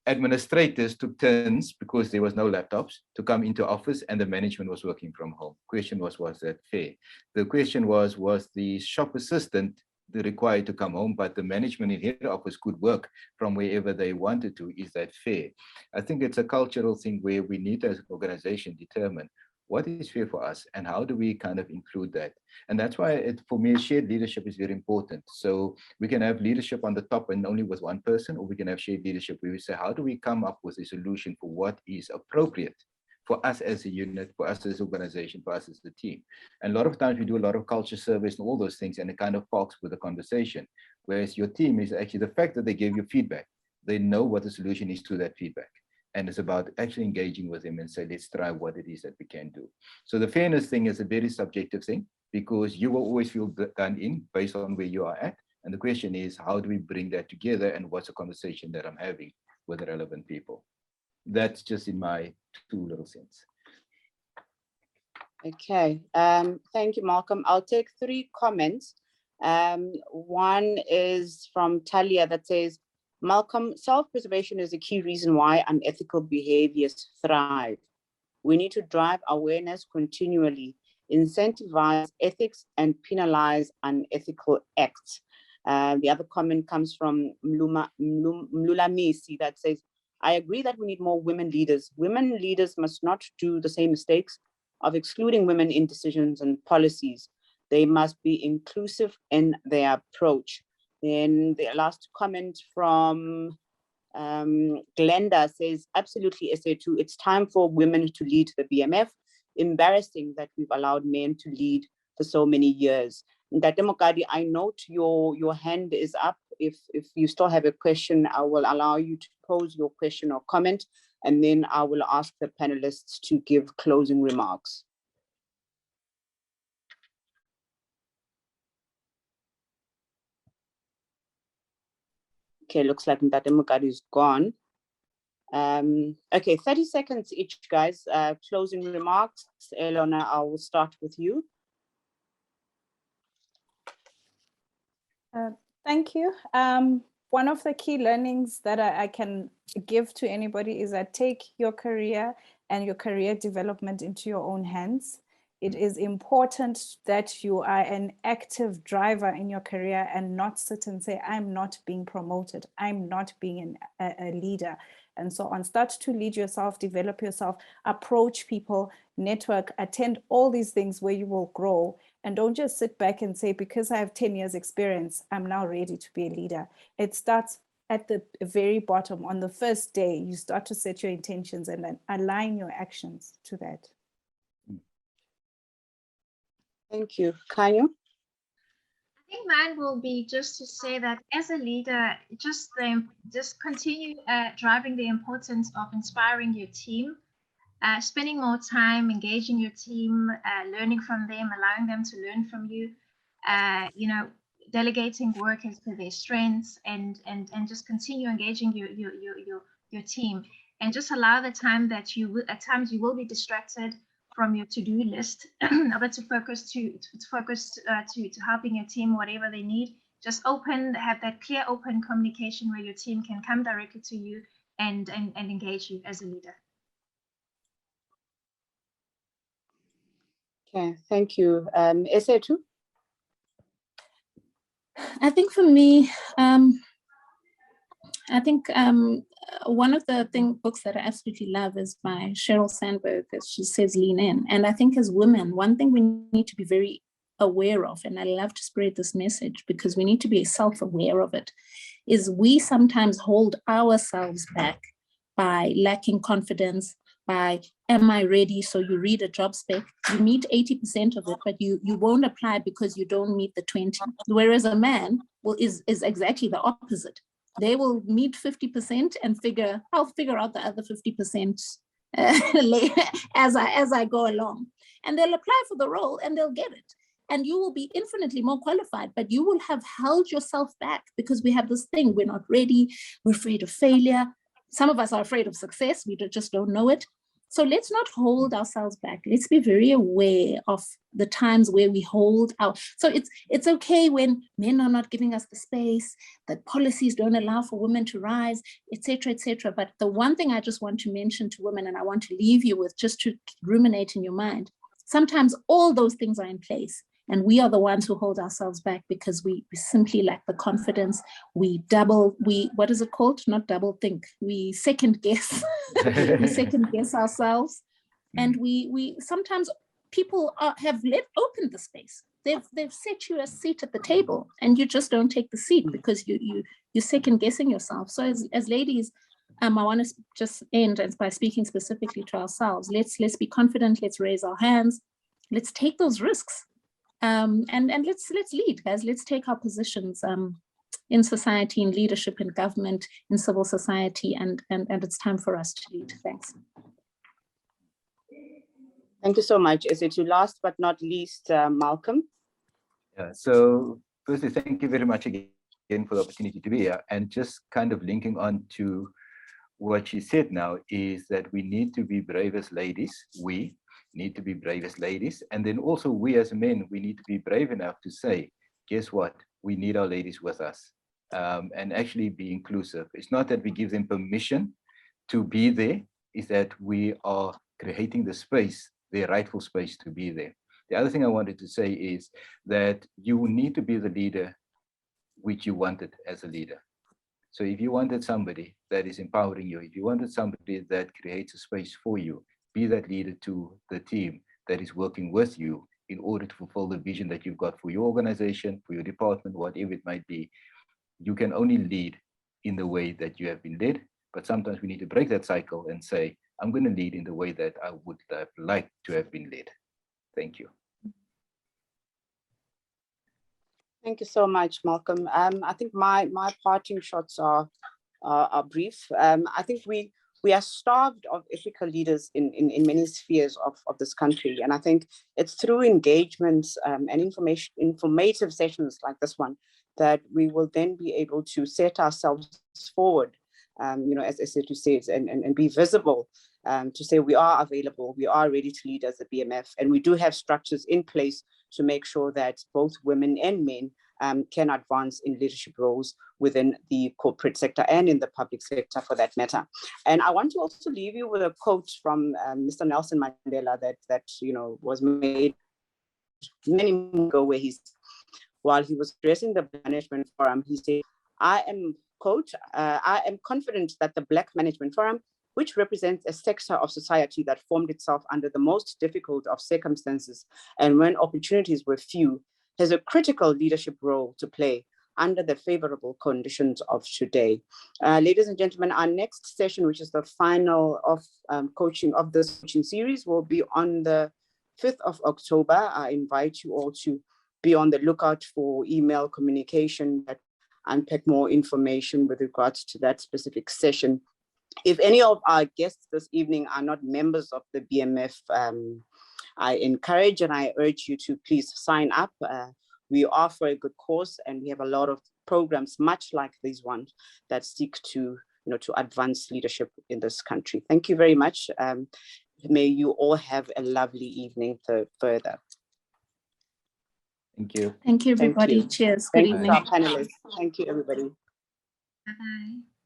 administrators took turns because there was no laptops to come into office and the management was working from home. Question was that fair? The question was the shop assistant required to come home, but the management in head office could work from wherever they wanted to? Is that fair? I think it's a cultural thing where we need as an organization determine what is fair for us and how do we kind of include that. And that's why for me, shared leadership is very important. So we can have leadership on the top and only with one person, or we can have shared leadership where we say, how do we come up with a solution for what is appropriate for us as a unit, for us as an organization, for us as a team. And a lot of times we do a lot of culture surveys and all those things, and it kind of parks with the conversation. Whereas your team is actually the fact that they give you feedback, they know what the solution is to that feedback. And it's about actually engaging with them and say, let's try what it is that we can do. So the fairness thing is a very subjective thing because you will always feel done in based on where you are at. And the question is, how do we bring that together and what's the conversation that I'm having with the relevant people? That's just in my 2 little cents. Okay, thank you, Malcolm. I'll take 3 comments. One is from Talia that says, Malcolm, self-preservation is a key reason why unethical behaviors thrive. We need to drive awareness continually, incentivize ethics, and penalize unethical acts. The other comment comes from Mlulamisi that says, I agree that we need more women leaders. Women leaders must not do the same mistakes of excluding women in decisions and policies. They must be inclusive in their approach. Then the last comment from Glenda says, absolutely, SA2, it's time for women to lead the BMF. Embarrassing that we've allowed men to lead for so many years. Ntate Mokadi, I note your hand is up. If you still have a question, I will allow you to pose your question or comment, and then I will ask the panelists to give closing remarks. Okay, looks like Ntate Mokadi is gone. Okay, 30 seconds each, guys. Closing remarks. Elona, I will start with you. Thank you. One of the key learnings that I can give to anybody is that take your career and your career development into your own hands. It is important that you are an active driver in your career and not sit and say, I'm not being promoted, I'm not being a leader, and so on. Start to lead yourself, develop yourself, approach people, network, attend all these things where you will grow. And don't just sit back and say, because I have 10 years experience, I'm now ready to be a leader. It starts at the very bottom. On the first day, you start to set your intentions and then align your actions to that. Thank you. Kanyo? I think mine will be just to say that as a leader, just continue driving the importance of inspiring your team, spending more time engaging your team, learning from them, allowing them to learn from you, delegating work as per their strengths, and just continue engaging your team, and just allow the time that at times you will be distracted from your to-do list, but to focus to helping your team whatever they need. Just have that clear, open communication where your team can come directly to you and engage you as a leader. Okay, thank you. SA2? I think for me, I think one of the books that I absolutely love is by Sheryl Sandberg, as she says, Lean In. And I think as women, one thing we need to be very aware of, and I love to spread this message because we need to be self-aware of it, is we sometimes hold ourselves back by lacking confidence, by am I ready? So you read a job spec, you meet 80% of it, but you won't apply because you don't meet the 20. Whereas a man is exactly the opposite. They will meet 50% and I'll figure out the other 50% as I go along. And they'll apply for the role and they'll get it. And you will be infinitely more qualified, but you will have held yourself back because we have this thing, we're not ready, we're afraid of failure. Some of us are afraid of success, we just don't know it. So let's not hold ourselves back. Let's be very aware of the times where we hold out. So it's okay when men are not giving us the space, that policies don't allow for women to rise, etc., etc. But the one thing I just want to mention to women, and I want to leave you with just to ruminate in your mind, sometimes all those things are in place. And we are the ones who hold ourselves back because we simply lack the confidence. What is it called? Not double think. We second guess. We second guess ourselves. And we sometimes people have opened the space. They've set you a seat at the table and you just don't take the seat because you're second guessing yourself. So as ladies, I want to just end by speaking specifically to ourselves. Let's be confident. Let's raise our hands. Let's take those risks. And let's lead, guys. Let's take our positions in society, in leadership, in government, in civil society, and it's time for us to lead. Thanks. Thank you so much. Is it last but not least, Malcolm? Yeah. So firstly, thank you very much again for the opportunity to be here. And just kind of linking on to what she said now is that we need to be brave as ladies. We need to be brave as ladies, and then also we as men, we need to be brave enough to say, guess what, we need our ladies with us, and actually be inclusive. It's not that we give them permission to be there, it's that we are creating the space, their rightful space to be there. The other thing I wanted to say is that you need to be the leader which you wanted as a leader. So if you wanted somebody that is empowering you, if you wanted somebody that creates a space for you, be that leader to the team that is working with you in order to fulfill the vision that you've got for your organization, for your department, whatever it might be. You can only lead in the way that you have been led, but sometimes we need to break that cycle and say, I'm going to lead in the way that I would have liked to have been led. Thank you. Thank you so much, Malcolm. I think my parting shots are brief. I think we are starved of ethical leaders in many spheres of this country. And I think it's through engagements and informative sessions like this one that we will then be able to set ourselves forward, as Esetu says, and be visible, to say we are available, we are ready to lead as a BMF, and we do have structures in place to make sure that both women and men can advance in leadership roles within the corporate sector and in the public sector for that matter. And I want to also leave you with a quote from Mr. Nelson Mandela that was made many months ago, while he was addressing the management forum, he said, I am confident that the Black Management Forum, which represents a sector of society that formed itself under the most difficult of circumstances and when opportunities were few, has a critical leadership role to play under the favorable conditions of today. Ladies and gentlemen, our next session, which is the final of coaching of this coaching series, will be on the 5th of October. I invite you all to be on the lookout for email communication that unpack more information with regards to that specific session. If any of our guests this evening are not members of the BMF, I encourage and I urge you to please sign up. We are for a good cause, and we have a lot of programs much like these ones that seek to advance leadership in this country. Thank you very much. May you all have a lovely evening further. Thank you. Thank you, everybody. Thank you. Cheers. Good Thank evening. you, our panelists. Thank you, everybody. Bye-bye.